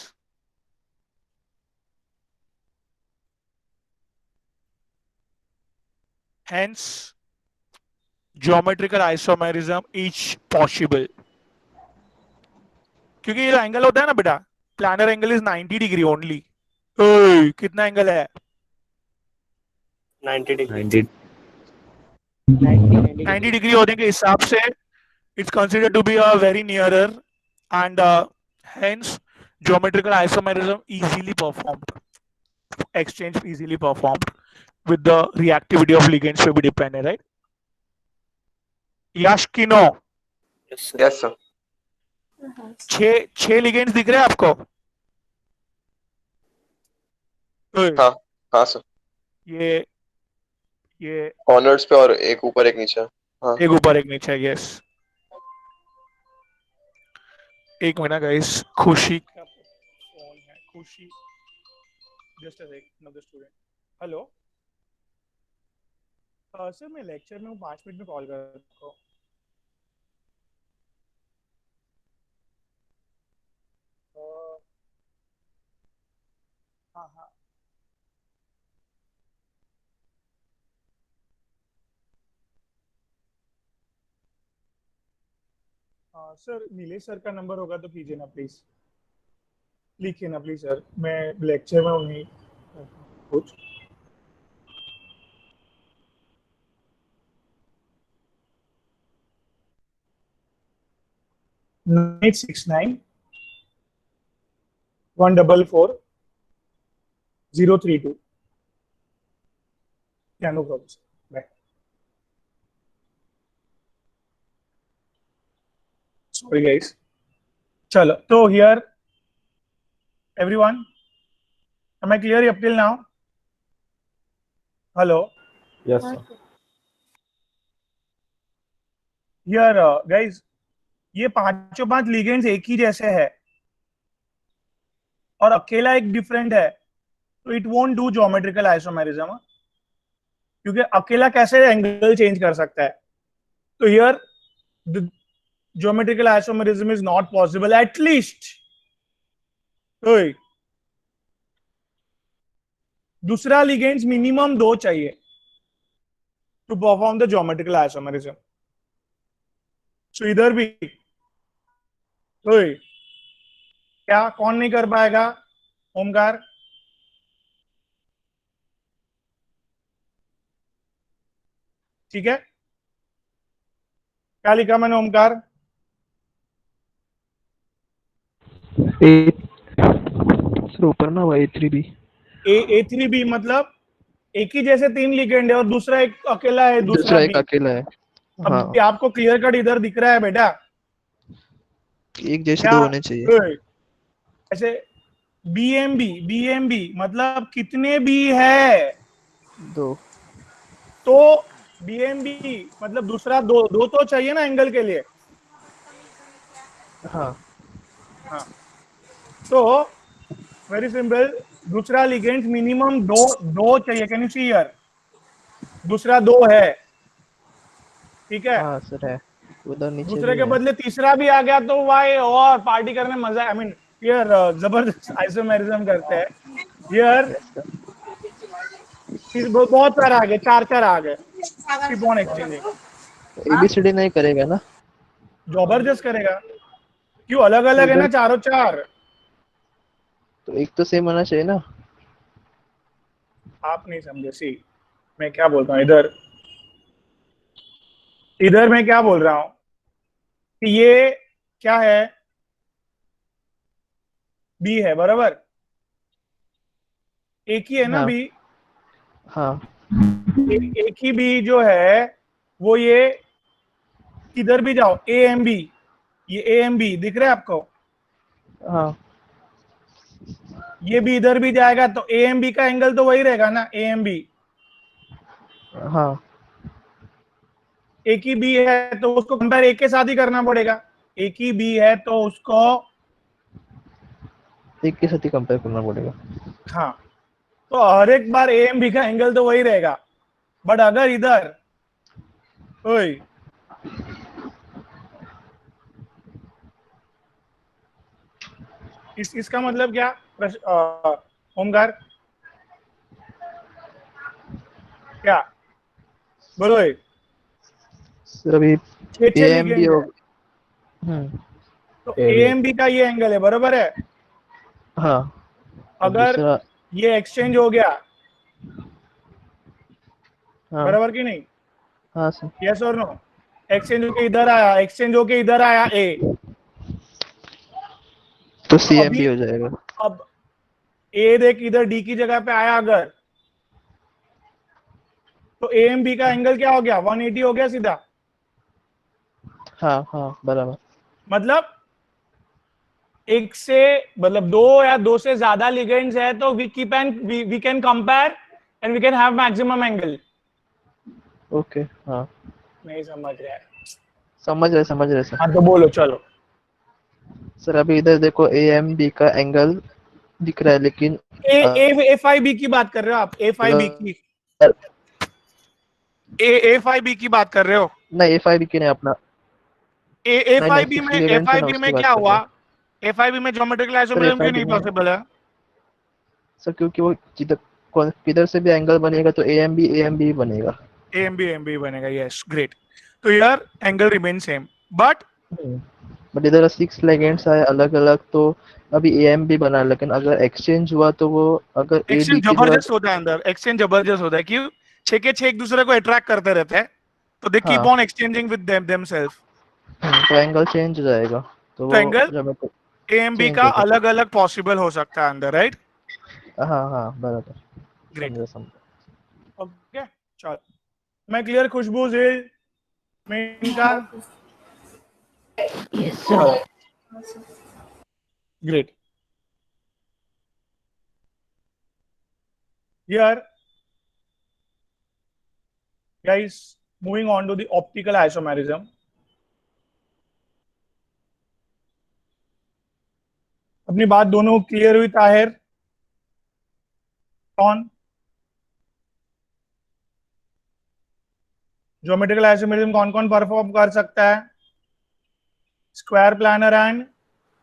Hence, geometrical isomerism is possible. क्योंकि ये जो एंगल होता है ना बेटा, planar angle is 90 degree only. कितना एंगल है? 90 डिग्री। 90 डिग्री होने के हिसाब से it's considered to be a very nearer and hence geometrical isomerism easily performed, exchange easily performed with the reactivity of ligands will be dependent, right? याश्किनो yes sir. छह ligands दिख रहे हैं आपको? ओए, हाँ हाँ सर। ये कॉर्नर्स पे और एक ऊपर एक नीचे। हाँ एक ऊपर एक नीचे, यस। एक मिनट गाइस, खुशी का फोन है, खुशी, just a second, another student. Hello sir, मैं लेक्चर में हूँ, 5 मिनट में कॉल करता हूँ। हाँ हाँ, सर नीलेश सर का नंबर होगा तो कीजिए ना प्लीज, लिखिए ना प्लीज सर, मैं लेक्चर में हूँ नहीं कुछ। नाइन 869 144 032। क्या, no problem sir, bye. Sorry guys. चलो, तो here everyone, am I clear up till now? Hello, Yes, sir. here guys, ये पांचों पांच लिगेंड्स एक ही जैसे है और अकेला एक डिफरेंट है, तो it won't do geometrical isomerism, क्योंकि अकेला कैसे एंगल चेंज कर सकता है? तो here the geometrical isomerism is not possible, at least दूसरा लिगेंड्स मिनिमम 2 चाहिए to perform the geometrical isomerism. So इधर भी क्या, कौन नहीं कर पाएगा? ओमकार, ठीक है, क्या लिखा मैंने ओमकार? सर ऊपर ना वो A3B। A3B मतलब एक ही जैसे 3 लिगेंड है और दूसरा एक अकेला है, दूसरा दूसरा एक भी। अकेला है। अब हाँ, आपको क्लियर कट इधर दिख रहा है बेटा, एक जैसे क्या? दो होने चाहिए। ऐसे BMB मतलब कितने बी है? 2। तो BMB मतलब दूसरा दो तो चाहिए ना एंगल के लिए। हाँ, हाँ, तो वेरी सिंपल, दूसरा लिगेंड मिनिमम दो चाहिए। Can you see here? दूसरा 2 है, ठीक है। हाँ सर है, उधर नीचे दूसरे भी के है। बदले तीसरा भी आ गया तो भाई और पार्टी करने में मजा, आई मीन यार जबरदस्त आइसोमेरिज्म करते हैं यार। Yes sir. बहुत सारा आ गए, 4 आ गए, कीप ऑन एक्सचेंजिंग। ABCD नहीं करेगा ना? जबरदस्त करेगा, क्यों? अलग तो अलग है ना उधर चारों चार। तो एक तो सेम होना चाहिए ना। आप नहीं समझे, सी मैं क्या बोल रहा हूँ, इधर इधर मैं क्या बोल रहा हूँ कि ये क्या है? बी है, बराबर। एक ही है ना हाँ बी? हाँ एक ही बी जो है वो ये किधर भी जाओ, ए एम बी, ये ए एम बी दिख रहा है आपको? हाँ ये भी इधर भी जाएगा तो ए एम बी का एंगल तो वही रहेगा ना, ए एम बी। हाँ एक ही बी है तो उसको कंपेयर एक के साथ ही करना पड़ेगा। एक ही बी है तो उसको, एक के साथ ही कंपेयर करना पड़ेगा। हाँ, तो हर एक बार ए एम बी का एंगल तो वही रहेगा। बट अगर इधर, ओए, इसका मतलब क्या ओमकार, क्या बोलो? सर अभी छह ए छह एम बी लिगेंड हो। है तो ए area. एम बी का ये एंगल है, बरोबर है? हाँ और अगर दूसरा। ये एक्सचेंज हो गया, हाँ बराबर की नहीं? हाँ सर। यस और नो? एक्सचेंज होके इधर आया, एक्सचेंज होके इधर आया ए, तो तो सी एम अभी बी हो जाएगा। अब ए देख इधर डी की जगह पे आया अगर, तो ए एम बी का एंगल क्या हो गया? 180 हो गया सीधा। हाँ हाँ बराबर। मतलब एक से, मतलब दो या दो से ज्यादा लिगेंड्स है तो we keep and we can compare and we can have maximum angle. Okay हाँ नहीं समझ रहा है? समझ रहे सर। हाँ तो बोलो चलो। सर अभी इधर देखो ए एम बी का एंगल दिख रहा है लेकिन ए ए एफ आई बी की बात कर रहे हो आप? एफ आई बी की, एफ आई बी की बात कर रहे हो? नहीं एफ आई बी की नहीं अपना। एफ नहीं आई नहीं बी सिक्स में, इलेवन एफ से आई मैं बी उसकी में बात क्या कर रहा हुआ? हूँ। एफ आई बी में geometrical sir isomerism F I क्यों बी नहीं में पॉसिबल है? सर क्योंकि वो किधर से भी एंगल बनेगा तो ए एम बी बनेगा। ए एम बी बनेगा, यस ग्रेट। तो यार angle remain same, but but इधर सिक्स लेगेंड्स आए अलग अलग तो अभी ए एम बी बना, लेकिन अगर एक्सचेंज हुआ तो वो अगर ए डी एक्सचेंज की जगह। जबरदस्त होता है अंदर, एक्सचेंज जबरदस्त होता है। क्यों? छह के छह एक दूसरे को अट्रैक्ट करते रहते हैं, तो दे कीप हाँ ऑन एक्सचेंजिंग विद देमसेल्फ। तो एंगल चेंज हो जाएगा तो तो वो एंगल जब ए एम बी चेंज का हो सकता अलग अलग पॉसिबल हो सकता है अंदर, राइट? है। हाँ हाँ बराबर। ग्रेट, समझा। ओके चलो। मैं क्लियर खुशबू झील में इनका? Yes sir. Great. Here, guys, moving on to the optical isomerism. अपनी बात दोनों क्लियर हुई ताहिर? कौन? ज्योमेट्रिकल आइसोमेरिज्म कौन कौन परफॉर्म कर सकता है? Square, planar and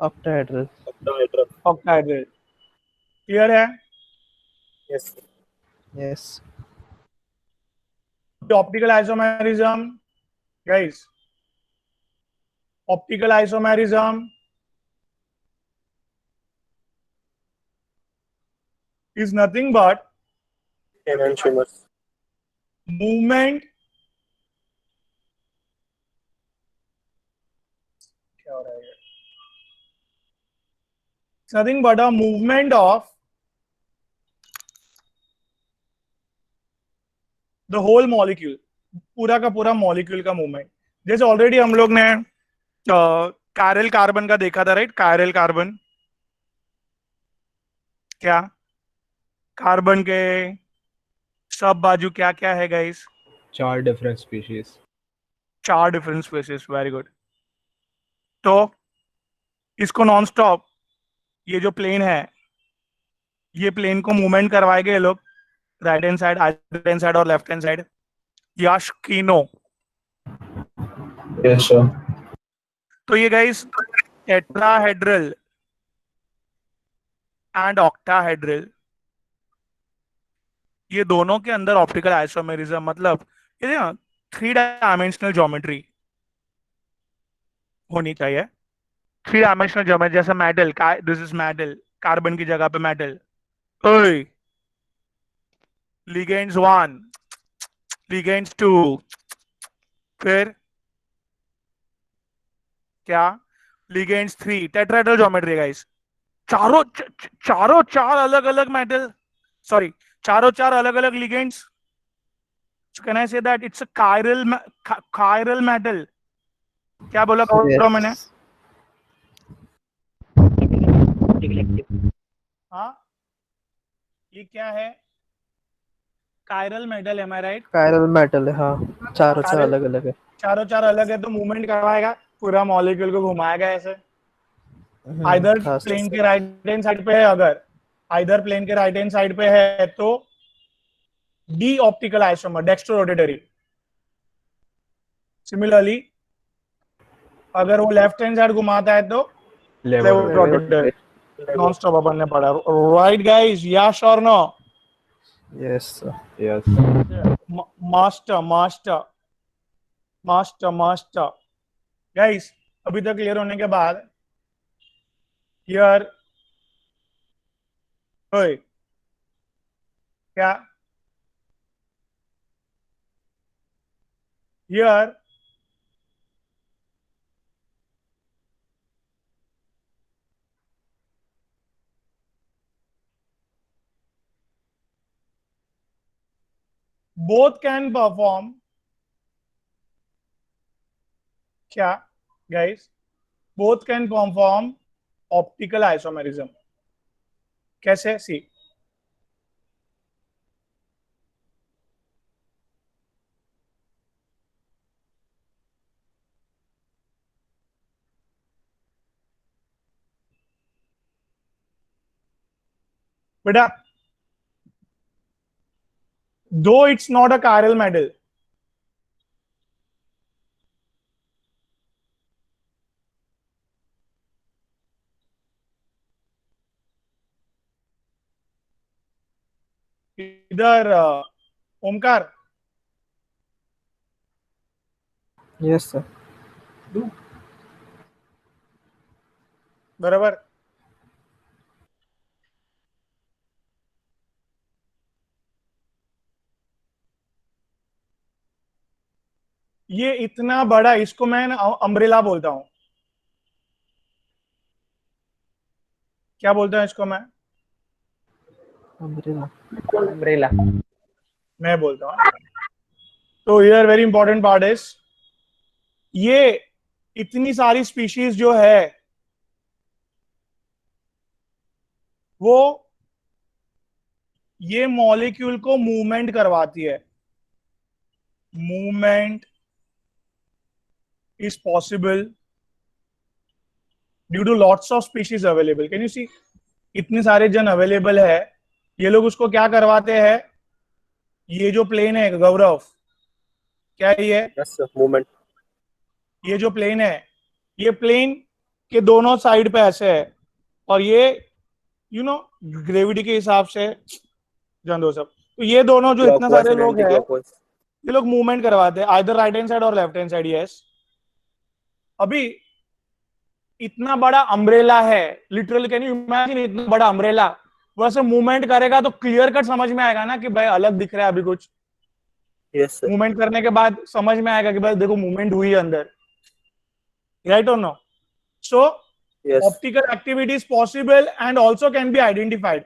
octahedral. Octahedral. Clear है? Yes yes optical isomerism, guys, optical isomerism is nothing but enantiomers movement, क्या हो रहा है ये? It's nothing but a movement of the whole molecule, पूरा का पूरा मॉलिक्यूल का मूवमेंट। जैसे ऑलरेडी हम लोग ने कायरल कार्बन का देखा था, राइट? कायरल कार्बन, क्या कार्बन के सब बाजू क्या क्या है guys? 4 different species. 4 different species, very good. तो इसको नॉन स्टॉप, ये जो प्लेन है, ये प्लेन को मूवमेंट करवाएंगे ये लोग, right hand side, right hand side और लेफ्ट हैंड साइड। यश कीनो। Yes, sir. तो ये गाइस टेट्राहेड्रल एंड ऑक्टाहेड्रल, ये दोनों के अंदर ऑप्टिकल आइसोमेरिज्म, मतलब ये 3 डायमेंशनल ज्योमेट्री होनी चाहिए। 3 डायमेंशनल ज्योमेट्री, जैसे metal, this is metal, carbon की जगह पे मेटल। ओए, लिगेंड्स 1, लिगेंड्स 2, फिर क्या, लिगेंड्स 3, टेट्राहेड्रल ज्योमेट्री गाइस। चारों चार अलग अलग मेटल, sorry, चारों चार अलग अलग ligands. So can I say that it's a chiral metal? क्या बोला कौरव मैंने? हाँ, ये क्या है? Chiral metal, am I right? Chiral metal है, हाँ, चारों चार Chiral- अलग अलग है। चारों चार अलग है तो मूवमेंट करवाएगा, पूरा मॉलिक्यूल को घुमाएगा ऐसे। आइदर हाँ प्लेन सर। के राइट हैंड साइड पे है, अगर आइदर प्लेन के राइट हैंड साइड पे है तो D optical isomer, dextro rotatory. Similarly अगर वो लेफ्ट हैंड साइड घुमाता है तो लेफ्ट रोटेटरी। नॉन स्टॉप अपन ने पढ़ा, राइट गाइस? यस और no? Yes sir. Yes. Master master master master. Guys अभी तक क्लियर होने के बाद हियर, ओए क्या हियर both can perform, क्या guys? Both can perform optical isomerism. कैसे? सी बेटा, though it's not a chiral metal, इधर ओमकार, यस सर। बराबर। ये इतना बड़ा, इसको मैं अम्ब्रेला बोलता हूं। क्या बोलता हूं इसको मैं? अम्ब्रेला। मैं बोलता हूं। तो here very important part is, ये इतनी सारी स्पीशीज जो है वो ये मॉलिक्यूल को मूवमेंट करवाती है। Movement is possible due to lots of species available. Can you see? इतने सारे जन अवेलेबल है, ये लोग उसको क्या करवाते हैं? ये जो प्लेन है गौरव, क्या है ये? Yes sir, movement. ये जो प्लेन है, ये प्लेन के दोनों साइड पे ऐसे है, और ये ग्रेविटी के हिसाब से जान दो सब। तो ये दोनों जो इतना सारे लोग हैं, ये लोग मूवमेंट करवाते हैं आइदर राइट हैंड साइड और लेफ्ट हैंड साइड। यस, अभी इतना बड़ा अम्ब्रेला है, लिटरली कैन यू इमेजिन? इतना बड़ा अम्ब्रेला वैसे मूवमेंट करेगा तो क्लियर कट समझ में आएगा ना कि भाई अलग दिख रहा है अभी कुछ। Yes sir. मूवमेंट करने के बाद समझ में आएगा कि भाई देखो मूवमेंट हुई है अंदर, राइट और no? So yes. Optical activity is possible and also can be identified.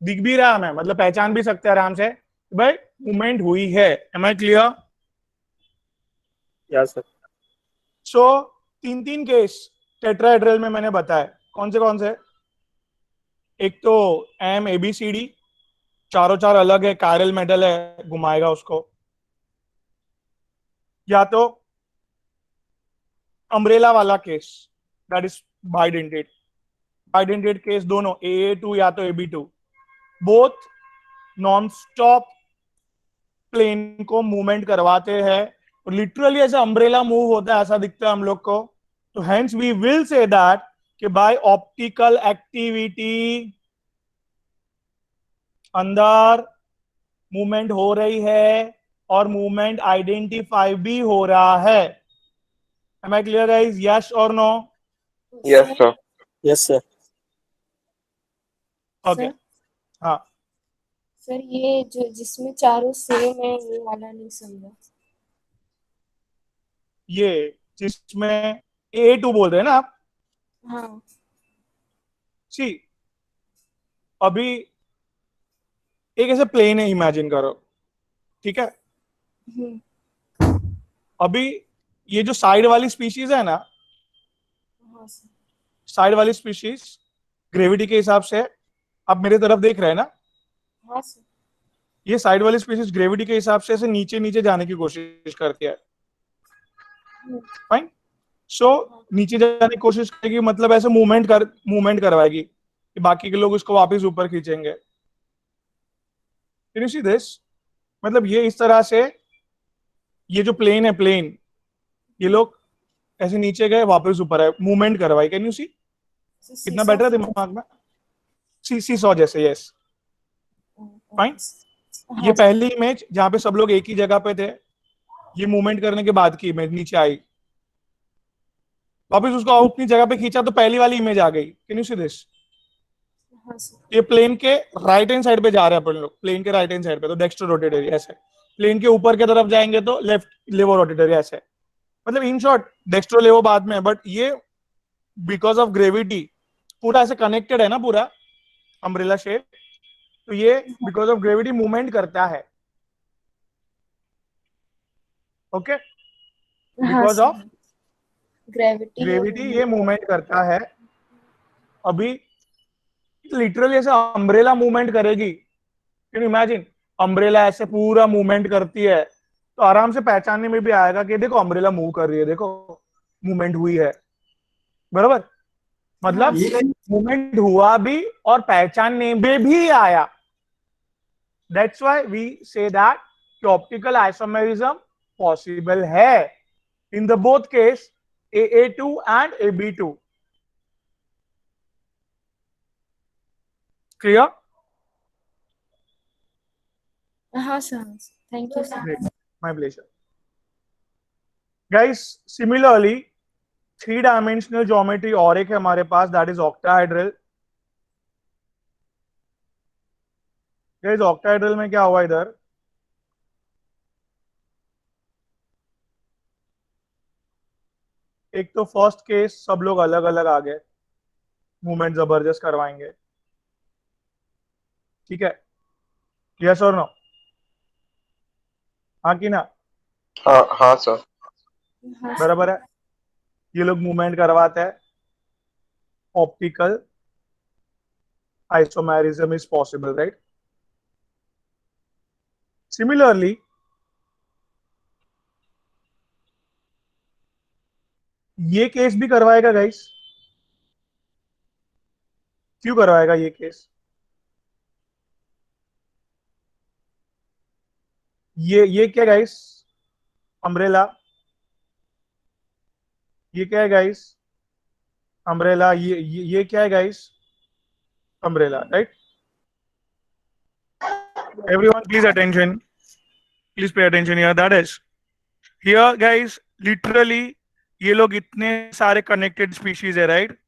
दिख भी रहा हमें, मतलब पहचान भी सकते हैं आराम से भाई मूवमेंट हुई है। Am I clear? Yes sir. So 3 case tetrahedral में मैंने बताया। कौन से? एक तो MABCD, चारों चार अलग है, कायरल मेटल है, घुमाएगा उसको। या तो अम्ब्रेला वाला case, that is bidentate case, दोनों AA2 या तो AB2, both non stop plane को मूवमेंट करवाते हैं और लिटरली ऐसा अम्ब्रेला मूव होता है, ऐसा दिखता है हम लोग को। तो hence we will say that कि बाय ऑप्टिकल एक्टिविटी अंदर मूवमेंट हो रही है और मूवमेंट आइडेंटिफाई भी हो रहा है। Am I clear guys? Yes और no? Yes sir. Yes sir. Okay, हाँ। सर ये जो जिसमें चारों सेम है ये वाला नहीं समझा। ये जिसमें A2 बोल रहे हैं ना आप? हाँ सी अभी एक ऐसे प्लेन है, इमेजिन करो, ठीक है। हम्म, अभी ये जो साइड वाली स्पीशीज है ना, हाँ सर। साइड वाली स्पीशीज ग्रेविटी के हिसाब से, आप मेरे तरफ देख रहे हैं ना, हाँ सर। ये साइड वाली स्पीशीज ग्रेविटी के हिसाब से ऐसे नीचे नीचे जाने की कोशिश करती है, फाइन। सो नीचे जाने की कोशिश करेगी, मतलब ऐसे मूवमेंट करवाएगी कि बाकी के लोग उसको वापस ऊपर खींचेंगे। Can you see this? मतलब ये इस तरह से, ये जो प्लेन है, प्लेन, ये लोग ऐसे नीचे गए वापस ऊपर आए, मूवमेंट करवाई। कैन यू सी? कितना बेटर है दिमाग में? सी सॉ जैसे, यस, फाइन। ये हाँ सर। पहली इमेज जहां पे सब लोग एक ही जगह पे थे, ये मूवमेंट करने के बाद की इमेज नीचे आई, वापस उसको अपनी जगह पे खींचा तो पहली वाली इमेज आ गई। Can you see this? हाँ सर। ये प्लेन के राइट हैंड साइड पे जा रहे हैं अपन लोग, प्लेन के राइट हैंड साइड पे तो डेक्स्ट्रो रोटेटरी ऐसे, प्लेन के ऊपर की तरफ जाएंगे तो लेफ्ट लेवो रोटेटरी ऐसे। मतलब इन शॉर्ट डेक्स्ट्रो लेवो बाद में, बट ये बिकॉज ऑफ ग्रेविटी पूरा ऐसे कनेक्टेड है ना, पूरा अम्ब्रेला शेप, तो ये बिकॉज ऑफ ग्रेविटी मूवमेंट करता है। ओके, हाँ because of sir. Gravity gravity ये मूवमेंट करता है। अभी लिटरली ऐसे अम्ब्रेला मूवमेंट करेगी, कैन इमेजिन? अम्ब्रेला ऐसे पूरा मूवमेंट करती है तो आराम से पहचानने में भी आएगा कि देखो अम्ब्रेला मूव कर रही है, देखो मूवमेंट हुई है, बराबर। मतलब मूवमेंट हुआ भी और पहचानने में भी आया। That's why we say that optical isomerism possible है in the both case AA2 and AB2। Clear? हाँ sir. Thank you sir. Great. My pleasure. Guys, similarly, three dimensional geometry और एक है हमारे पास, that is octahedral. Guys octahedral में क्या हुआ इधर, एक तो फर्स्ट केस सब लोग अलग अलग आ गए, मूवमेंट जबरदस्त करवाएंगे, ठीक है, यस और नो? हाँ कि ना? हाँ हाँ सर। हाँ सर। बराबर है, ये लोग मूवमेंट करवाते हैं, optical isomerism is possible, right? Similarly ये केस भी करवाएगा गाइस। क्यों करवाएगा ये केस? ये क्या गाइस, अम्ब्रेला, ये क्या है गाइस, अम्ब्रेला, ये क्या है guys, umbrella, right? Everyone please attention, please pay attention here, that is here guys, literally ये लोग इतने सारे कनेक्टेड स्पीशीज है, राइट?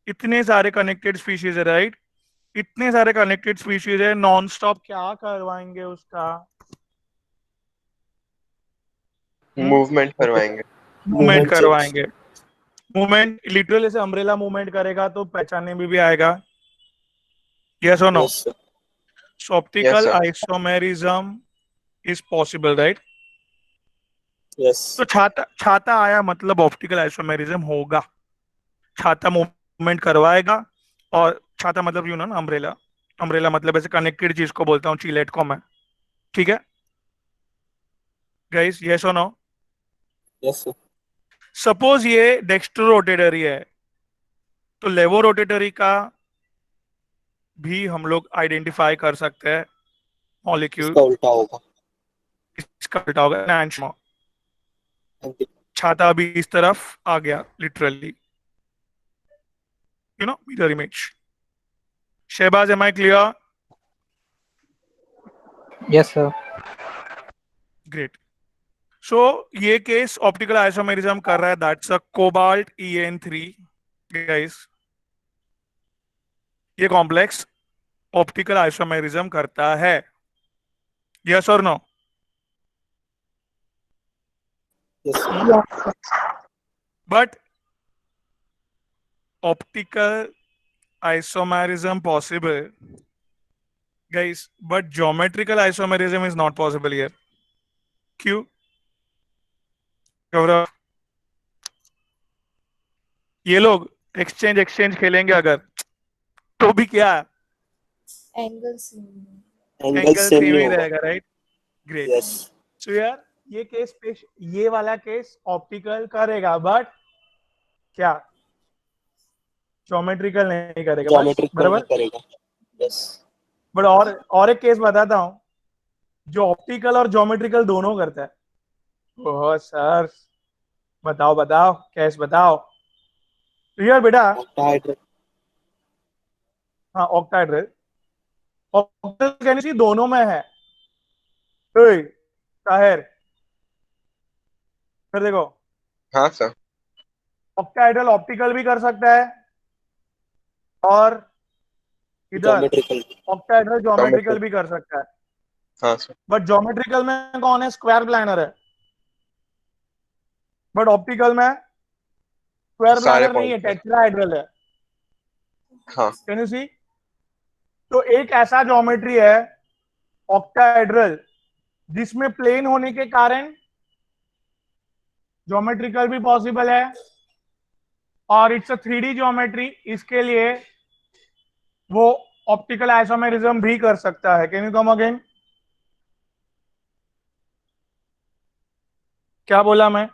इतने सारे कनेक्टेड स्पीशीज है, राइट? इतने सारे कनेक्टेड स्पीशीज है, नॉन स्टॉप क्या करवाएंगे उसका? मूवमेंट करवाएंगे। मूवमेंट करवाएंगे। मूवमेंट लिटरली से अम्ब्रेला मूवमेंट करेगा तो पहचानने में भी आएगा, यस और no? So optical isomerism is possible, right? तो छाता छाता आया मतलब ऑप्टिकल आइसोमेरिज्म होगा, छाता मूवमेंट करवाएगा। और छाता मतलब यू नो ना, अम्ब्रेला, अम्ब्रेला मतलब ऐसे कनेक्टेड चीज को बोलता हूँ, चिलेट को मैं, ठीक है गाइस, यस और नो? सपोज ये डेक्स्ट्रो रोटेटरी है तो लेवो रोटेटरी का भी हम लोग आइडेंटिफाई कर सकते हैं मॉलिक्यूल, उल्टा होगा। इसका उल्टा होगा एनांशमा। छाता भी इस तरफ आ गया, literally, you know, mirror image. Shahbaz, am I clear? Yes, sir. Great. So ये केस ऑप्टिकल आइसोमेरिज्म कर रहा है, that's a cobalt EN3 guys. ये कॉम्प्लेक्स ऑप्टिकल आइसोमेरिज्म करता है, यस और no? Yes, sir. But optical isomerism possible, guys, but geometrical isomerism is not possible here. क्यों? गौरव, ये लोग एक्सचेंज खेलेंगे अगर, तो भी क्या एंगल से एंगल सेम सेम नहीं ही होगा। रहेगा, राइट? ग्रेट। यस सो यार ये केस ये वाला केस ऑप्टिकल करेगा, बट क्या ज्योमेट्रिकल नहीं करेगा, बस ज्योमेट्रिकल बराबर। करेगा। यस बट और एक केस बताता हूँ जो ऑप्टिकल और ज्योमेट्रिकल दोनों करता है। ओह सर, बताओ बताओ केस बताओ। तो यार बेटा, ऑक्टाहेड्रल हाँ ऑक्टाहेड्रल, ऑक्टल केमिस्ट्री दोनों में है। ओए ताहिर, फिर देखो, हाँ सर। ऑक्टाहेड्रल ऑप्टिकल भी कर सकता है, और इधर ज्योमेट्रिकल ऑक्टाहेड्रल ज्योमेट्रिकल भी कर सकता है। हाँ सर। बट ज्योमेट्रिकल में कौन है? स्क्वायर प्लानर है। बट ऑप्टिकल में स्क्वायर सारे प्लानर नहीं है, पॉइंट है। टेट्राहेड्रल है। हाँ कैन यू सी? तो एक ऐसा ज्योमेट्री है ऑक्टाहेड्रल जिसमें प्लेन होने के कारण ज्योमेट्रिकल भी पॉसिबल है, और इट्स अ 3D ज्योमेट्री, इसके लिए वो ऑप्टिकल आइसोमेरिज्म भी कर सकता है। Can you come again? क्या बोला मैं?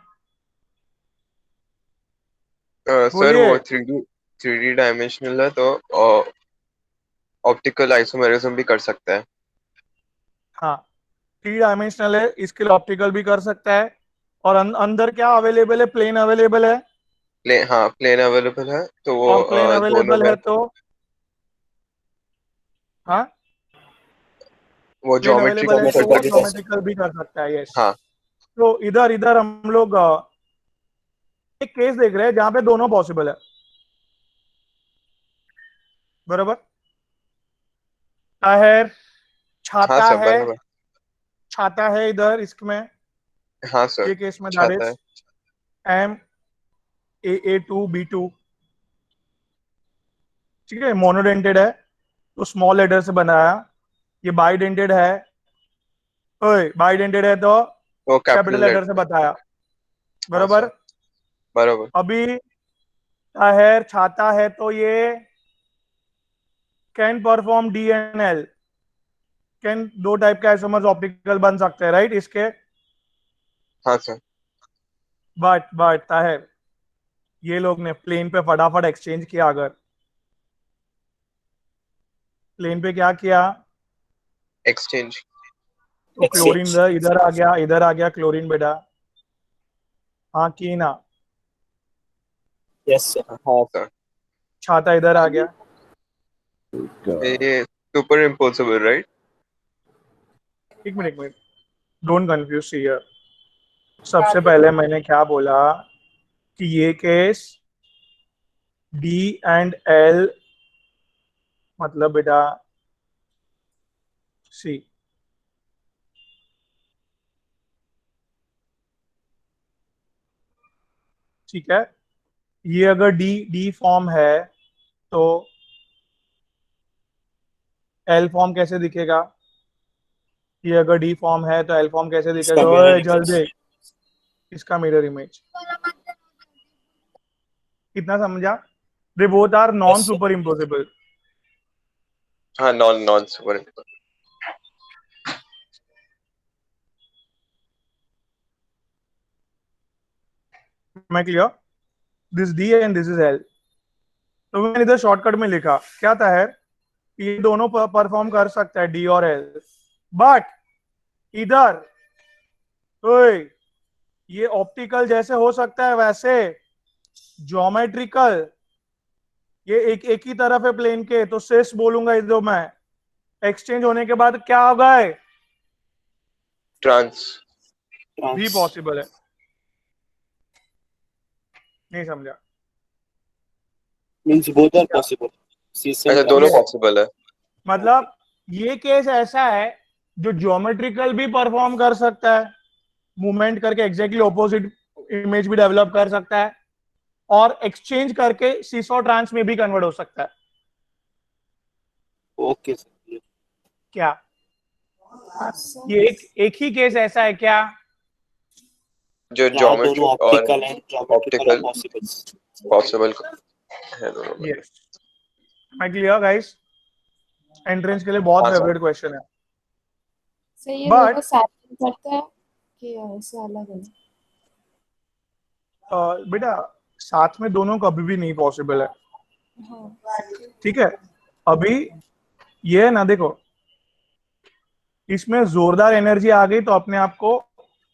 सर बोलिए। वो 3D डायमेंशनल है, तो ऑप्टिकल आइसोमेरिज्म भी कर सकता है। हाँ 3 डायमेंशनल है, इसके लिए ऑप्टिकल भी कर सकता है। और अंदर क्या अवेलेबल है? प्लेन अवेलेबल है, हाँ प्लेन अवेलेबल है, तो वो और प्लेन दोनों अवेलेबल में है तो हाँ, वो प्लेन अवेलेबल है तो वो ज्योमेट्रिकल। ज्योमेट्रिकल भी कर सकता है। यस। हाँ तो इधर इधर हम लोग एक केस देख रहे हैं जहां पे दोनों पॉसिबल है, बराबर। ताहिर, हाँ छाता सर है, बराबर। छाता है इधर इसमें, हाँ सर ये केस में दैट छाता है। इज MAA2B2, ठीक है। मोनोडेंटेड है तो स्मॉल लेटर से बनाया। ये बाइडेंटेड है, ओए बाइडेंटेड है तो वो कैपिटल कैपिटल लेटर से लेटर। बताया, हाँ बराबर। सर बराबर। अभी ताहिर छाता है तो ये कैन परफॉर्म DNL, कैन दो टाइप के आइसोमर्स ऑप्टिकल बन सकते हैं, राइट इसके। हाँ सर। बट ताहिर, ये लोग ने प्लेन पे फटाफट एक्सचेंज किया। अगर प्लेन पे क्या किया एक्सचेंज। तो क्लोरीन इधर आ गया, इधर आ गया क्लोरीन बेटा। हाँ की ना, यस सर। हाँ सर। छाता इधर आ गया। ये सुपर इम्पोसिबल राइट। एक मिनट, डोंट कंफ्यूज हियर। सबसे पहले मैंने क्या बोला कि ये केस D&L, मतलब बेटा सी, ठीक है। ये अगर डी फॉर्म है तो L फॉर्म कैसे दिखेगा? ये अगर डी फॉर्म है तो एल फॉर्म कैसे दिखेगा? ओए जल्दी, इसका मिरर इमेज। कितना समझा? They both are non superimposable. हाँ नॉन सुपर। मैं clear? This D and this is L. तो मैंने इधर शॉर्टकट में लिखा क्या था है, ये दोनों परफॉर्म कर सकता है डी और एल, बट इधर ओए ये ऑप्टिकल जैसे हो सकता है वैसे ज्योमेट्रिकल, ये एक ही तरफ है प्लेन के, तो सिस बोलूंगा इधर मैं। एक्सचेंज होने के बाद क्या होगा? ट्रांस भी पॉसिबल है। नहीं समझा? Means both are possible. अच्छा दोनों पॉसिबल है। मतलब ये केस ऐसा है जो ज्योमेट्रिकल भी परफॉर्म कर सकता है, मूवमेंट करके एग्जैक्टली ऑपोजिट इमेज भी डेवलप कर सकता है, और एक्सचेंज करके सिस और ट्रांस में भी कन्वर्ट हो सकता है। Okay sir. क्या सर ये एक ही केस ऐसा है क्या? जो जहाँ ज्योमेट्री दोनों और optical and geometrical optical possible. Possible है दोनों में। यस, मैं क्लियर गाइस? एंट्रेंस के लिए बहुत हाँ, सर। फेवरेट क्वेश्चन है। सर ये But- दोनों साथ में करता है कि ऐसे अलग अलग? बेटा साथ में दोनों कभी भी नहीं पॉसिबल है, हाँ ठीक है? अभी ये है ना, देखो इसमें जोरदार एनर्जी आ गई तो अपने आप को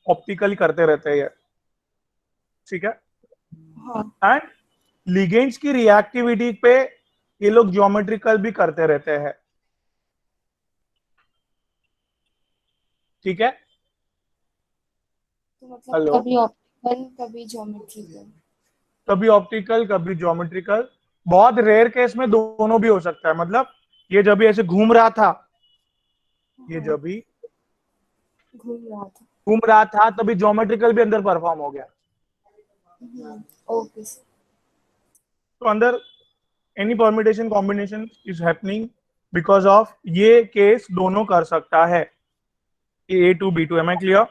ऑप्टिकली करते रहते हैं ये, ठीक है? हाँ एंड लिगेंड्स की रिएक्टिविटी पे ये लोग ज्योमेट्रिकल भी करते रहते हैं, ठीक है? तो मतलब हेलो? कभी ऑप्टिकल कभी ज्योमेट्रिकल। कभी ऑप्टिकल कभी ज्योमेट्रिकल, बहुत रेयर केस में दोनों भी हो सकता है। मतलब ये जब भी ऐसे घूम रहा था, ये हाँ, जब भी घूम घूम रहा था तभी ज्योमेट्रिकल भी अंदर परफॉर्म हो गया। Okay sir. तो अंदर any permutation combination is happening because of ये केस दोनों कर सकता है, A2 B2। Am I clear?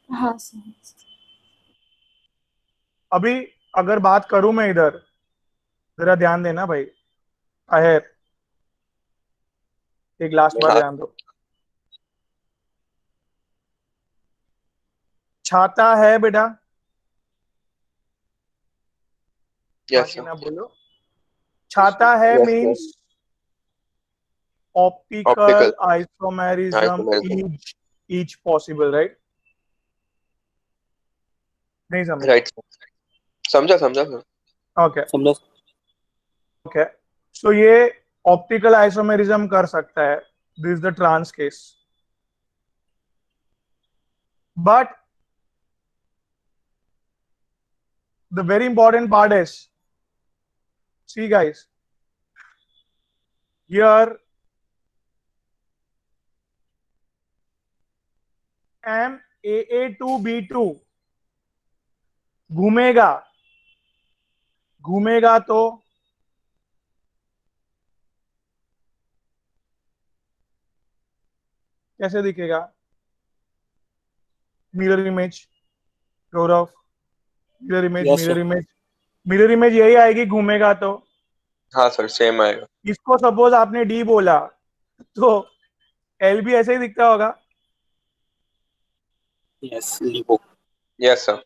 हाँ सर। अभी अगर बात करूं मैं इधर, जरा ध्यान देना भाई, आहेर एक लास्ट बार हाँ। ध्यान दो। छाता है बेटा, यस बाकी सर। ना बोलो। छाता है Yes, means sir. Optical Optical. Isomerism Isomerism. each possible, right? नहीं समझ? Right. समझा सर। ओके समझा। ओके, सो ये ऑप्टिकल आइसोमेरिज्म कर सकता है, this is the trans case. But the very important part is, see guys, here MAA2B2 घूमेगा तो कैसे दिखेगा? Mirror image, Gaurav, mirror image, Yes, mirror sir. Image, mirror image यही आएगी घूमेगा तो। हाँ सर, सेम आएगा। इसको सपोज आपने डी बोला तो एल भी ऐसे ही दिखता होगा। Yes, लिबो। Yes sir.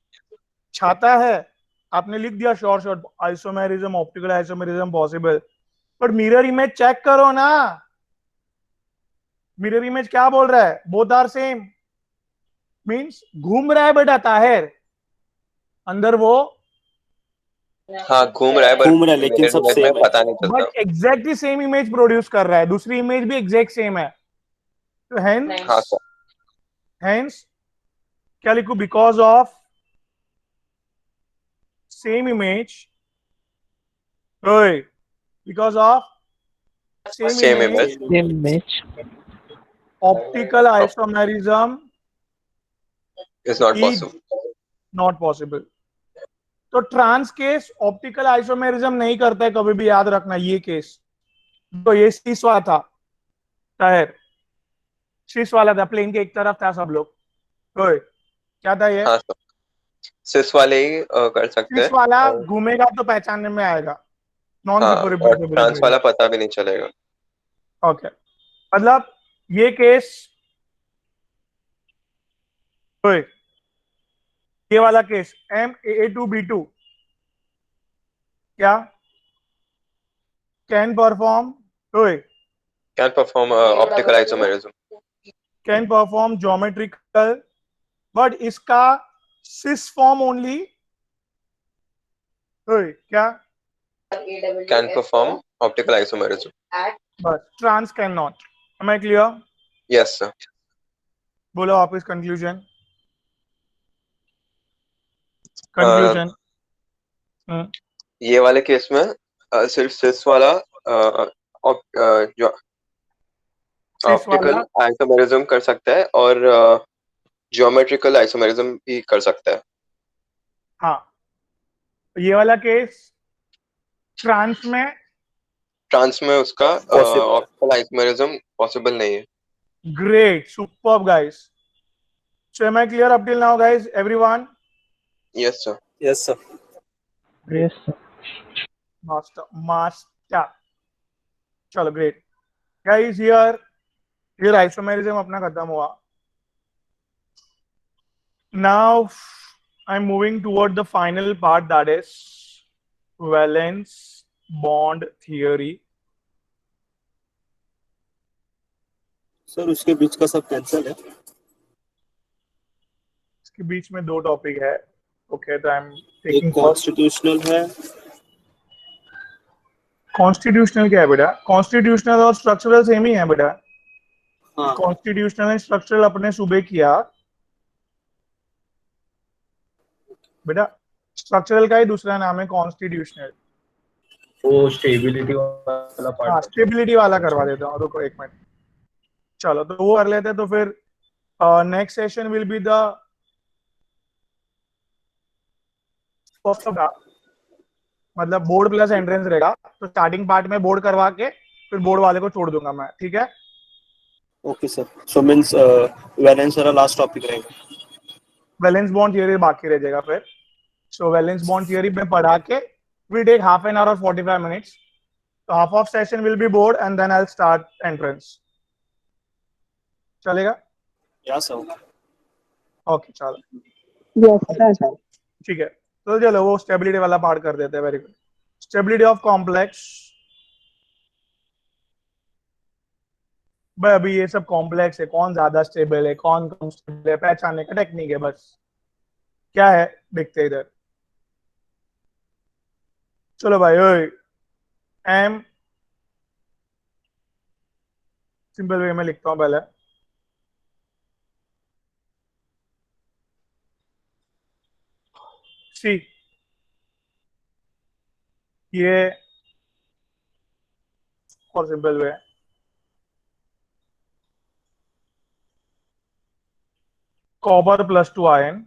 छाता है, आपने लिख दिया short isomerism, optical isomerism possible, पर मिरर इमेज चेक करो ना, मिरर इमेज क्या बोल रहा है? बोथ आर सेम, मींस घूम रहा है बेटा ताहिर अंदर वो, हाँ घूम रहा है, घूम रहा है, लेकिन सब में सेम है। पता नहीं चलता। But exactly same image produce कर रहा है, दूसरी इमेज भी एग्जैक्ट सेम है। तो हाँ सर। हेंस क्या लिखूं? Because of same image, because of same Same image, image. Same image. Optical isomerism Is not is possible. Not possible. तो ट्रांस केस ऑप्टिकल आइसोमेरिज्म नहीं करता है कभी भी, याद रखना ये केस। तो ये शीश वाला था ताहिर, शीश वाला था, प्लेन के एक तरफ था सब लोग। ओए, क्या था ये? हाँ सर, सिस वाले ही कर सकते शीश हैं। वाला घूमेगा तो पहचानने में आएगा, नॉन हाँ, और ट्रांस वाला रिप्रोड्यूसिबिलिटी। पता भी नहीं चलेगा। ओके, मतलब ये केस, ओए ये वाला केस MAA2B2 क्या कैन परफॉर्म, ओए Can perform optical isomerism. Can perform geometrical, but इसका सिस फॉर्म ओनली, क्या? Can perform optical isomerism. बस trans can not. Am I clear? Yes sir. बोलो वापस कंक्लूजन। कंक्लूजन ये वाले केस में सिर्फ सिस वाला जो सिस वाला, ऑप्टिकल आइसोमेरिज्म कर सकता है और ज्योमेट्रिकल आइसोमेरिज्म भी कर सकता है। हाँ ये वाला केस ट्रांस में ट्रांस में उसका Possible. ऑप्टिकल आइसोमेरिज्म पॉसिबल नहीं है. great, superb guys. So am I clear up till now guys, everyone? Yes sir. Yes, sir. Yes, sir. master. चलो great guys. here isomerism अपना खत्म हुआ. Now I'm moving toward the final part, that is valence bond theory. Sir उसके बीच का सब cancel है. इसके बीच में 2 टॉपिक है. ओके, तो आई एम एक टेकिंग कॉन्स्टिट्यूशनल है. कॉन्स्टिट्यूशनल क्या है बेटा? कॉन्स्टिट्यूशनल और स्ट्रक्चरल सेम ही है बेटा. हाँ. कॉन्स्टिट्यूशनल एंड स्ट्रक्चरल अपने सुबह किया बेटा. स्ट्रक्चरल का ही दूसरा नाम है कॉन्स्टिट्यूशनल. वो स्टेबिलिटी वाला हाँ, पार्ट. स्टेबिलिटी वाला करवा देता हूँ. रुको 1 मिनट. चलो तो वो कर लेते हैं. तो फिर next session will be the first of मतलब बोर्ड प्लस एंट्रेंस रहेगा. तो स्टार्टिंग पार्ट में बोर्ड करवा के फिर बोर्ड वाले को छोड़ दूंगा मैं. ठीक है. Okay sir. सो मींस वैलेंस वाला लास्ट टॉपिक रहेगा. वैलेंस बॉन्ड थियरी बाकी रह जाएगा फिर. सो वैलेंस बॉन्ड थियरी में पढ़ा के will take half an hour और 45 मिनट्स. तो half of session will be board and then I will start entrance. चलेगा? Yeah sir. ओके चलो यस सर. ठीक है. तो चलो वो स्टेबिलिटी वाला पार्ट कर देते हैं. Very good. Stability of complex. भाई अभी ये सब कॉम्प्लेक्स है. कौन ज्यादा स्टेबल है, कौन कम स्टेबल है, पहचानने का टेक्निक है बस. क्या है देखते हैं इधर. चलो भाई. ओए एम सिंपल वे में लिखता हूं पहले. सी ये और simple way. Copper +2 ion.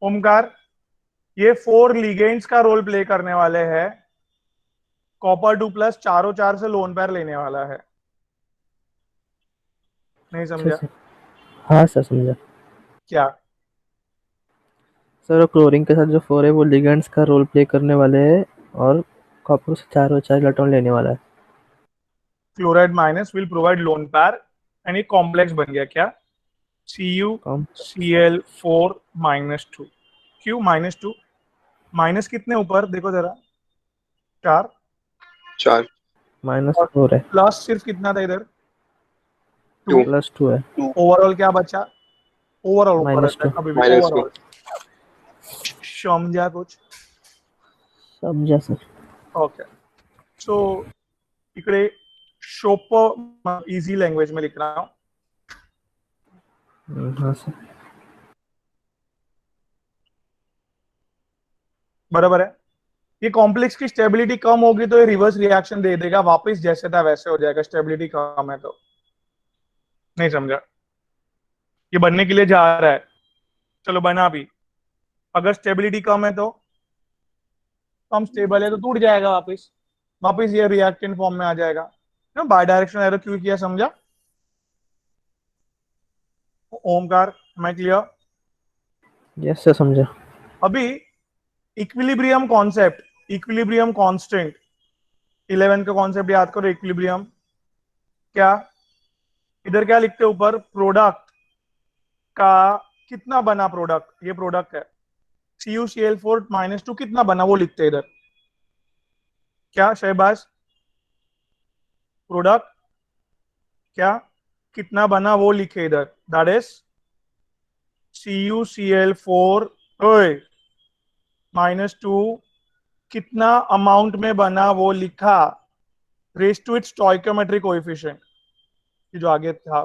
Omkar ये 4 लिगेंड्स का रोल प्ले करने वाले हैं. कॉपर 2+ चारों 4 से लोन पेयर लेने वाला है. नहीं समझा? हाँ सर समझा. क्या? सर क्लोरीन के साथ जो 4 है वो लिगेंड्स का रोल प्ले करने वाले हैं और कॉपर से 4 और 4 इलेक्ट्रॉन लेने वाला है. Chloride minus will provide lone pair and ये कॉम्प्लेक्स बन गया. क्या? CuCl4 -2. क्यों -2? माइनस कितने ऊपर देखो जरा. 4. 4. -4 है. प्लस सिर्फ कितना था इधर? 2. +2 है. ओवरऑल क्या बचा? ओवरऑल ऊपर -2. रहता है कभी भी. -2. ओवरऑल समझा कुछ? समझा सर. ओके. सो इकडे सोपं इजी लँग्वेज में लिख रहा हूँ. हाँ सर. बराबर है. ये कॉम्प्लेक्स की स्टेबिलिटी कम होगी तो ये रिवर्स रिएक्शन दे देगा, वापस जैसे था वैसे हो जाएगा. स्टेबिलिटी कम है तो. नहीं समझा? ये बनने के लिए जा रहा है. चलो बना भी. अगर स्टेबिलिटी कम है तो कम स्टेबल है तो टूट जाएगा वापस. वापस ये रिएक्टेंट फॉर्म में आ जाएगा. बाय डायरेक्शन एरर क्यों किया समझा? ओमकार मैं क्लियर? यस सर समझा. अभी इक्विलिब्रियम कॉन्सेप्ट, इक्विलिब्रियम कांस्टेंट 11 का कॉन्सेप्ट याद करो. इक्विलिब्रियम क्या? इधर क्या लिखते हैं ऊपर? प्रोडक्ट का कितना बना प्रोडक्ट. ये प्रोडक्ट है. CuCl4 -2 कितना बना वो लिखते हैं इधर. क्या शहबाज? प्रोडक्ट क्या कितना बना वो लिखे इधर. दैट इज CuCl4 -2 कितना अमाउंट में बना वो लिखा. Raise to its stoichiometric coefficient जो आगे था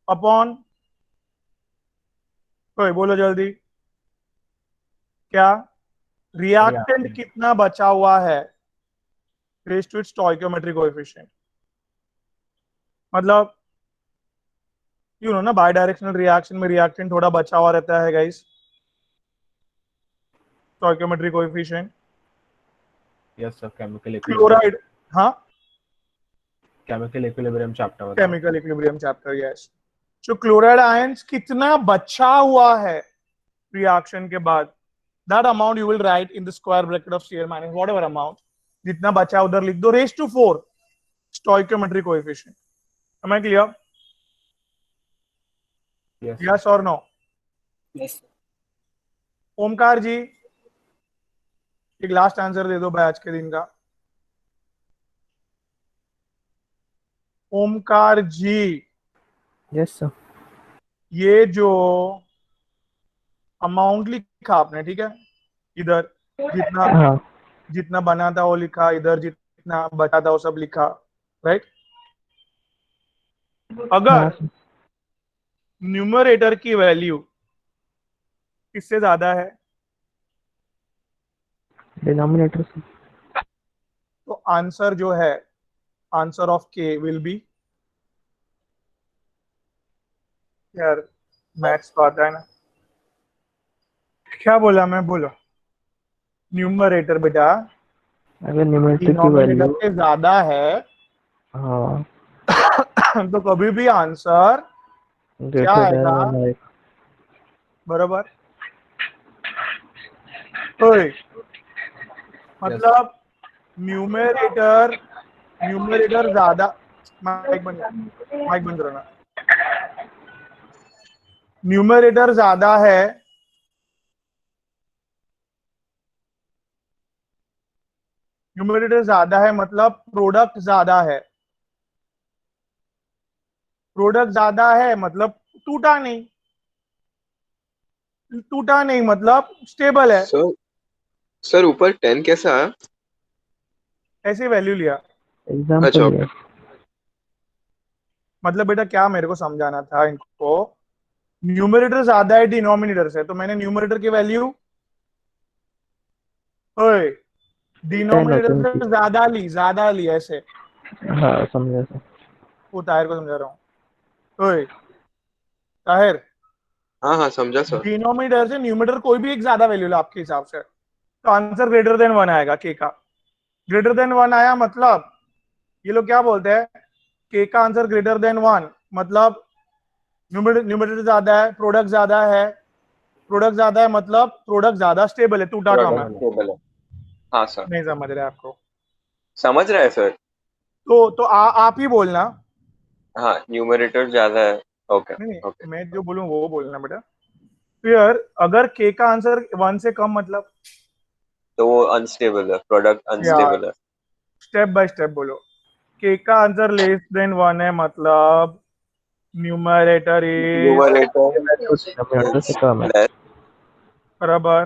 अपॉन. बोलो जल्दी. क्या? रिएक्टेंट कितना बचा हुआ है. Raise to its stoichiometric coefficient. मतलब यू नो ना, बाई डायरेक्शनल रिएक्शन में रिएक्टेंट थोड़ा बचा हुआ रहता है guys, stoichiometric coefficient. Yes sir, chemical equilibrium. Chloride, हाँ, केमिकल इक्विलिब्रियम चैप्टर बताओ। Chemical equilibrium chapter, yes. तो क्लोराइड आयंस कितना बचा हुआ है रिएक्शन के बाद, that amount you will write in the square bracket of Cl minus whatever amount, जितना बचा उधर लिख दो, raise to 4 stoichiometric coefficient. Am I clear? Yes Yes or no? Omkar ji एक लास्ट आंसर दे दो भाई आज के दिन का। ओमकार जी, यस सर। ये जो अमाउंट लिखा आपने, ठीक है, इधर जितना हाँ जितना बना था वो लिखा, इधर जितना बचा था वो सब लिखा, राइट? अगर हाँ सर। न्यूमरेटर की वैल्यू किससे ज्यादा है डिनोमिनेटर से। तो आंसर जो है, आंसर ऑफ के विल बी, यार मैथ्स तो आता है ना, क्या बोला मैं, बोलो। न्यूमरेटर बेटा अगर न्यूमरेटर की डिनोमिनेटर वैल्यू, से ज्यादा है हाँ, तो कभी भी आंसर क्या ग्रेटर देन आएगा, 1 आएगा। बराबर। ओए, मतलब न्यूमरेटर न्यूमरेटर ज्यादा, माइक बंद करो ना, न्यूमरेटर ज्यादा है न्यूमरेटर ज्यादा है मतलब प्रोडक्ट ज्यादा है, प्रोडक्ट ज्यादा है मतलब टूटा नहीं, टूटा नहीं मतलब स्टेबल है, सर सर ऊपर 10 कैसा आया? ऐसे वैल्यू लिया। अच्छा एग्जाम्पल ओके। है। मतलब बेटा क्या मेरे को समझाना था इनको, न्यूमरेटर ज्यादा है डिनोमिनेटर से, तो मैंने न्यूमरेटर की वैल्यू ओए 10 डिनोमिनेटर होती से थी। ज्यादा ली ऐसे, हाँ समझा सर। वो ताहिर को समझा रहा हूँ। ओए ताहिर, हाँ हाँ समझा सर। डिनोमिनेटर से न्यूमरेटर कोई भी एक ज्यादा वैल्यू लो आपके हिसाब से, तो आंसर ग्रेटर देन 1 आएगा के का। ग्रेटर देन 1 आया मतलब ये लोग क्या बोलते हैं, के का आंसर ग्रेटर देन 1 मतलब न्यूमरेटर ज्यादा है, प्रोडक्ट ज्यादा है, प्रोडक्ट ज्यादा है मतलब प्रोडक्ट ज्यादा स्टेबल है, टूटा कम है। प्रोडक्ट स्टेबल है। हाँ सर नहीं समझ रहे आपको, समझ रहा है सर। तो आप ही बोलना। हाँ न्यूमरेटर ज्यादा है। ओके नहीं नहीं, ओके। मैं जो बोलूं वो बोलना बेटा। फिर अगर के का आंसर 1 से कम मतलब, तो वो अनस्टेबल है, प्रोडक्ट यार अनस्टेबल है। स्टेप बाय स्टेप बोलो। के का आंसर लेस देन 1 है मतलब न्यूमरेटर इज वैल्यू डिनोमिनेटर से कम है। लेस बराबर,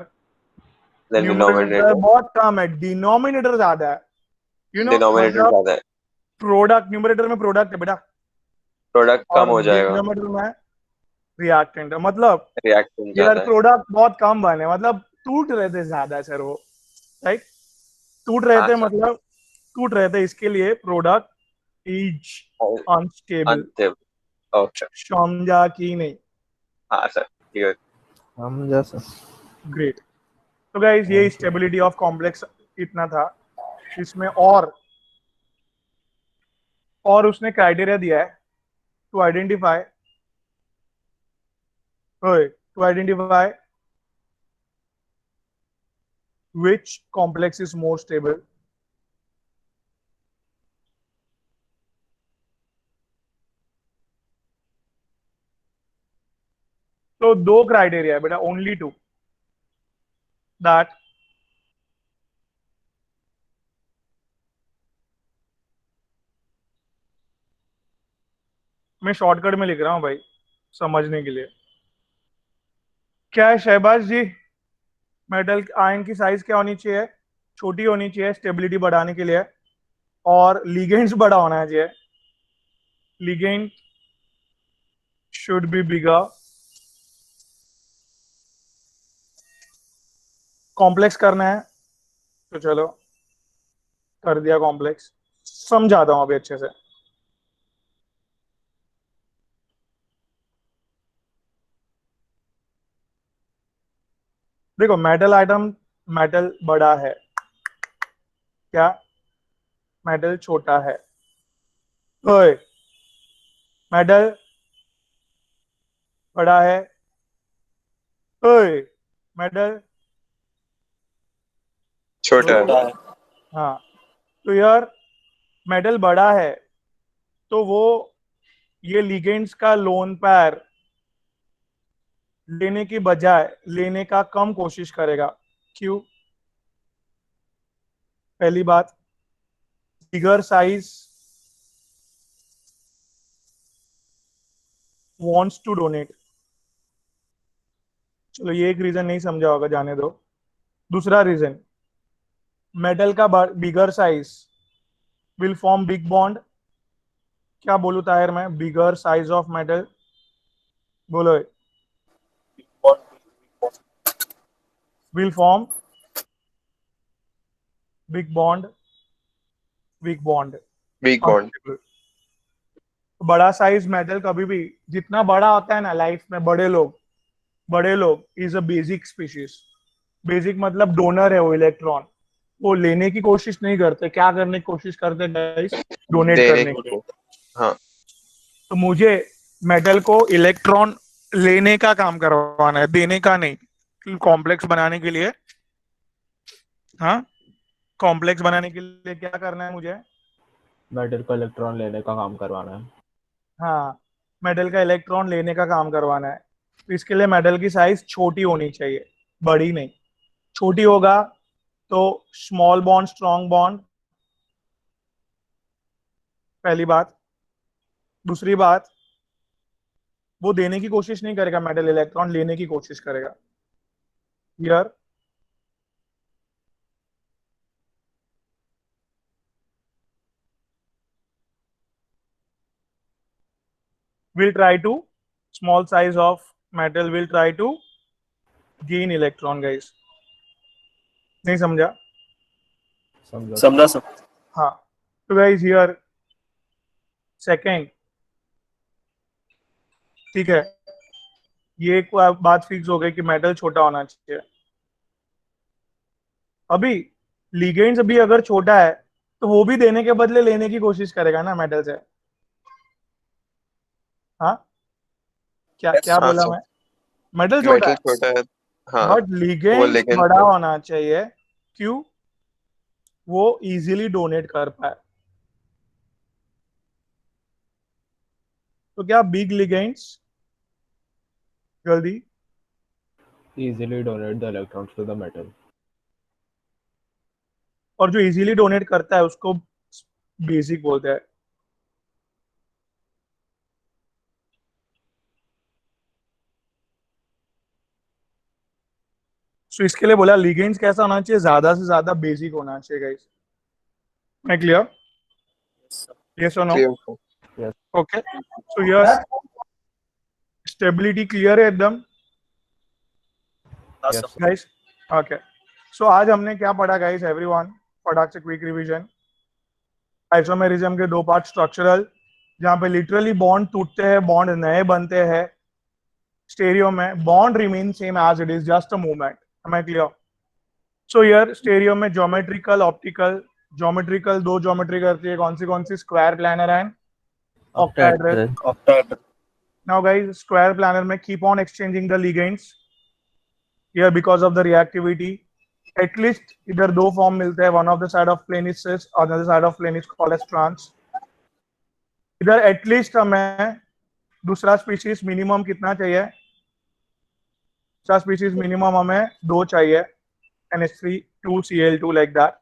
देन न्यूमरेटर डिनोमिनेटर। बहुत कम है, डिनोमिनेटर ज्यादा है, यू नो डिनोमिनेटर मतलब ज्यादा है, प्रोडक्ट, न्यूमरेटर में प्रोडक्ट है बेटा प्रोडक्ट कम और हो जाएगा, डिनोमिनेटर में रिएक्टेंट है, मतलब रिएक्टेंट यार ज्यादा है। प्रोडक्ट बहुत कम बने मतलब टूट रहे थे ज्यादा सर वो, राइट? टूट रहे हाँ थे सर। मतलब टूट रहे थे, इसके लिए product is unstable. Unstable. Okay. समझा कि नहीं? हाँ सर ठीक है। समझा सर। ग्रेट। तो गाइस ये thank you. Stability of complex इतना था, इसमें और उसने क्राइटेरिया दिया है to identify which complex is more stable. तो दो क्राइटेरिया है बेटा, ओनली टू, दैट मैं शॉर्टकट में लिख रहा हूं भाई समझने के लिए। क्या है शहबाज जी, मेटल आयन की साइज क्या होनी चाहिए? छोटी होनी चाहिए स्टेबिलिटी बढ़ाने के लिए, और लिगेंड्स बड़ा होना चाहिए, ligand should be bigger. Complex करना है तो चलो कर दिया कॉम्प्लेक्स, समझाता हूं अभी अच्छे से। देखो मेटल आइटम, मेटल बड़ा है क्या, मेटल छोटा है, ओए मेटल बड़ा है, ओए मेटल छोटा है। छोटा है। हाँ, तो यार मेटल बड़ा है तो वो ये लिगेंड्स का लोन पैर लेने की बजाय लेने का कम कोशिश करेगा। क्यों? पहली बात, bigger size wants to donate. चलो ये एक रीजन नहीं समझा होगा, जाने दो। दूसरा रीजन, मेटल का bigger size will form big bond. क्या बोलूं ताहिर मैं, बिगर साइज ऑफ मेटल बोलो, will form big bond, weak bond, weak bond. बड़ा साइज मेटल कभी भी जितना बड़ा होता है ना लाइफ में, बड़े लोग is a basic species. Basic मतलब डोनर है वो, इलेक्ट्रॉन वो लेने की कोशिश नहीं करते, क्या करने की कोशिश करते गाइस, डोनेट देने करने की। को। हाँ, तो मुझे मेटल को इलेक्ट्रॉन लेने का काम करवाना है, देने का नहीं। कॉम्प्लेक्स बनाने के लिए, हाँ कॉम्प्लेक्स बनाने के लिए क्या करना है मुझे, मेटल को इलेक्ट्रॉन लेने का काम करवाना है। हाँ मेटल का इलेक्ट्रॉन लेने का काम करवाना है। तो इसके लिए मेटल की साइज छोटी होनी चाहिए, बड़ी नहीं। छोटी होगा तो स्मॉल बॉन्ड स्ट्रॉन्ग बॉन्ड, पहली बात। दूसरी बात, वो देने की कोशिश नहीं करेगा, मेटल इलेक्ट्रॉन लेने की कोशिश करेगा। Clear? will try to, small size of metal will try to gain electron guys। नहीं समझा? समझा सब। हाँ, तो guys here सेकेंड, ठीक है, ये एक बात फिक्स हो गई कि मेटल छोटा होना चाहिए। अभी लिगेंड्स अभी अगर छोटा है तो वो भी देने के बदले लेने की कोशिश करेगा ना मेटल से। हाँ, क्या क्या हाँ, बोला so मैं, मेटल छोटा मेटल है छोटा है। हाँ, बट वो लिगेंड लेकिन बड़ा होना चाहिए। क्यों? वो इजीली डोनेट कर पाए। तो क्या बिग लिगेंड्स जल्दी, Easily donate the electrons to the metal. और जो इजीली डोनेट करता है उसको बेसिक बोलते हैं। सो इसके लिए बोला लिगेंड्स कैसा होना चाहिए, ज्यादा से ज्यादा बेसिक होना चाहिए गाइस। मैं क्लियर? यस और no? clear। Okay, so yes, stability clear है एकदम Yes, sir. Guys? Okay, so आज हमने क्या पढ़ा गाइस, एवरीवन फटाक से क्विक रिवीजन। आइसोमेरिज्म के दो पार्ट, स्ट्रक्चरल जहां पे लिटरली बॉन्ड टूटते हैं, बॉन्ड नए बनते हैं। स्टेरियो में bond remain same as it is, just a movement. am I clear? So here stereo में ज्योमेट्रिकल, ऑप्टिकल। ज्योमेट्रिकल दो ज्योमेट्री करती है, कौन सी, square, planar and octahedral. Octahedral. Now guys square planar में keep on exchanging the ligands here because of the reactivity. At least इधर दो form मिलते हैं, one of the side of plane is cis, other side of plane is called as trans. इधर at least हमें दूसरा species minimum कितना चाहिए, दूसरा स्पीशीज मिनिमम हमें दो चाहिए, NH3 2Cl2 like that।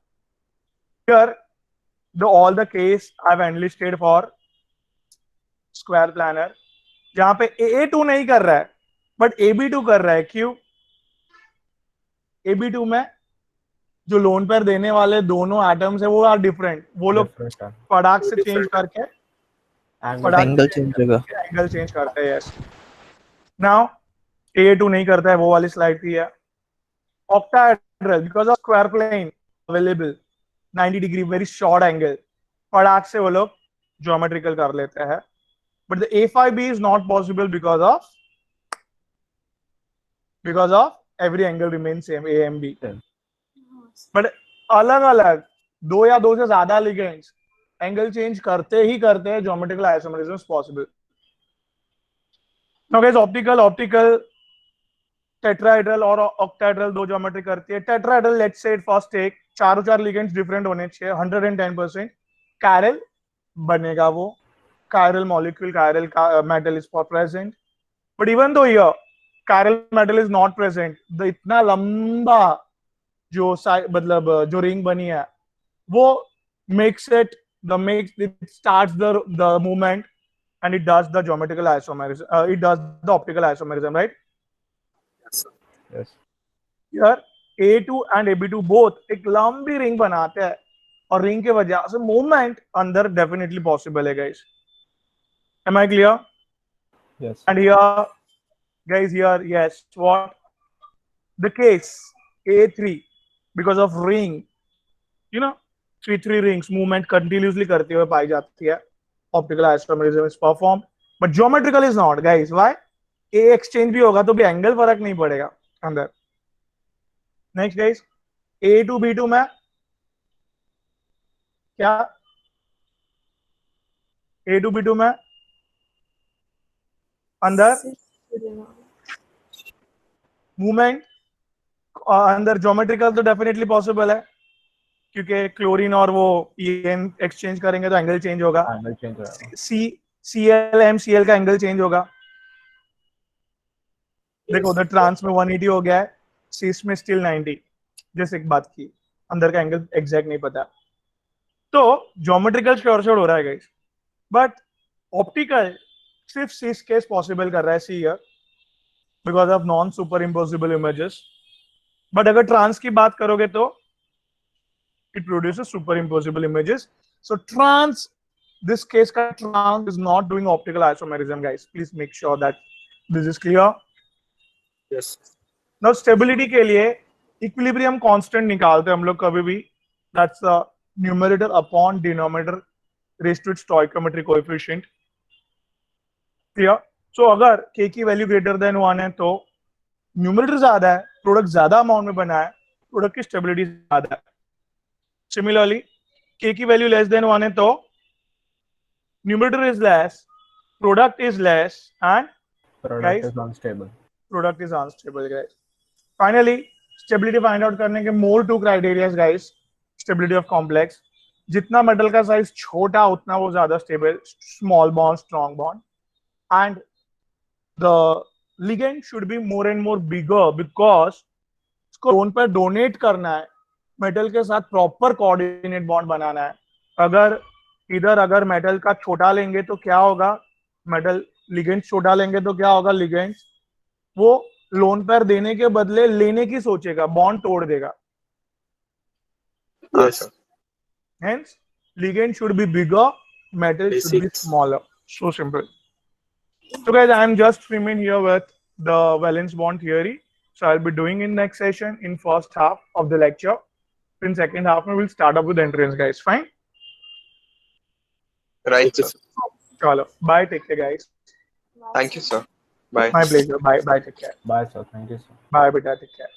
Here all the case I've enlisted for square planar, जहां पे A2 नहीं कर रहा है बट AB2 कर रहा है। क्यों? AB2 में जो लोन पेयर देने वाले दोनों एटम्स है वो आर डिफरेंट, वो लोग Different है। फटाक से चेंज करके एंगल चेंज होगा। एंगल चेंज करते हैं। यस, नाउ A2 नहीं करता है, वो वाली स्लाइड थी है। Octahedral because of square plane available 90 degree, very short angle, फटाक से वो लोग ज्योमेट्रिकल कर लेते हैं। But the A5B is not possible because of every angle remains same, A and B. Same. But अलग अलग दो या दो से ज्यादा ligands angle change करते ही करते हैं, geometrical isomerism is possible. Now guys, optical tetrahedral और octahedral दो geometry करती है. Tetrahedral, let's say first take चारों चार ligands different होने चाहिए, 110%. Chiral बनेगा वो, chiral molecule, chiral metal is present. But even though here chiral metal is not present, the इतना लंबा जो मतलब जो रिंग बनी है वो makes it starts the movement and it does the geometrical isomerism, it does the optical isomerism, right? Yes, sir. Yes. Here A2 and AB2 both एक लंबी रिंग बनाते हैं और रिंग के वजह से मूवमेंट अंदर डेफिनेटली पॉसिबल है guys. Am I clear? Yes. And here guys, here yes, what the case A3 because of ring, you know, 3 rings movement continuously करते हुए पाई जाती है, optical isomerism is performed, but geometrical is not guys. Why? A exchange भी होगा तो भी angle फर्क नहीं पड़ेगा अंदर. नेक्स्ट गाइस, A2 B2 में क्या A2 B2 में अंदर मूवमेंट अंदर ज्योमेट्रिकल तो डेफिनेटली पॉसिबल है क्योंकि क्लोरीन और वो EN एक्सचेंज करेंगे तो एंगल चेंज होगा. Angle change होगा. CL MCL का एंगल चेंज होगा. देखो उधर ट्रांस में 180 हो गया है, सीस में स्टिल 90. जैसे एक बात की अंदर का एंगल एग्जैक्ट नहीं पता, तो ज्योमेट्रिकल श्योर हो रहा है गाइस, बट ऑप्टिकल सिर्फ सीस केस पॉसिबल कर रहा है. See here because of non super impossible images. But अगर ट्रांस की बात करोगे तो it produces superimposable images. So this case का trans is not doing optical isomerism guys. Please make sure that this is clear. Yes. Now stability के लिए equilibrium constant निकालते हैं हम लोग कभी भी. That's the numerator upon denominator raised to its stoichiometric coefficient. Clear? So अगर k की वैल्यू greater than 1 है तो numerator ज्यादा है, प्रोडक्ट ज्यादा अमाउंट में बना है, प्रोडक्ट की स्टेबिलिटी ज्यादा है. Similarly, k की वैल्यू लेस देन 1 है तो numerator is less, product is less and Product is unstable. Product is unstable guys. Finally stability find out करने के मोर 2 criterias guys. Stability of complex, जितना मेटल का साइज छोटा उतना वो ज्यादा stable, small bond strong bond, and the ligand should be more and more bigger because उसको loan पर डोनेट करना है, मेटल के साथ प्रॉपर कोऑर्डिनेट बॉन्ड बनाना है. अगर मेटल का छोटा लेंगे तो क्या होगा, मेटल लिगेंड छोटा लेंगे तो क्या होगा, लिगेंड वो लोन पेयर देने के बदले लेने की सोचेगा, बॉन्ड तोड़ देगा. Yes. Hence, ligand should be bigger, metal should be Basics. smaller. So simple. So guys, I am just remain here with the valence bond theory. So I'll be doing in next session in first half of the lecture. In second half, we will start up with entrance, guys. Fine? Right, Okay, sir. sir. Chalo. Bye. Take care, guys. Thank you, sir. Bye. My pleasure. Bye. Bye. Take care. Bye, sir. Thank you, sir. Bye, beta. Take care.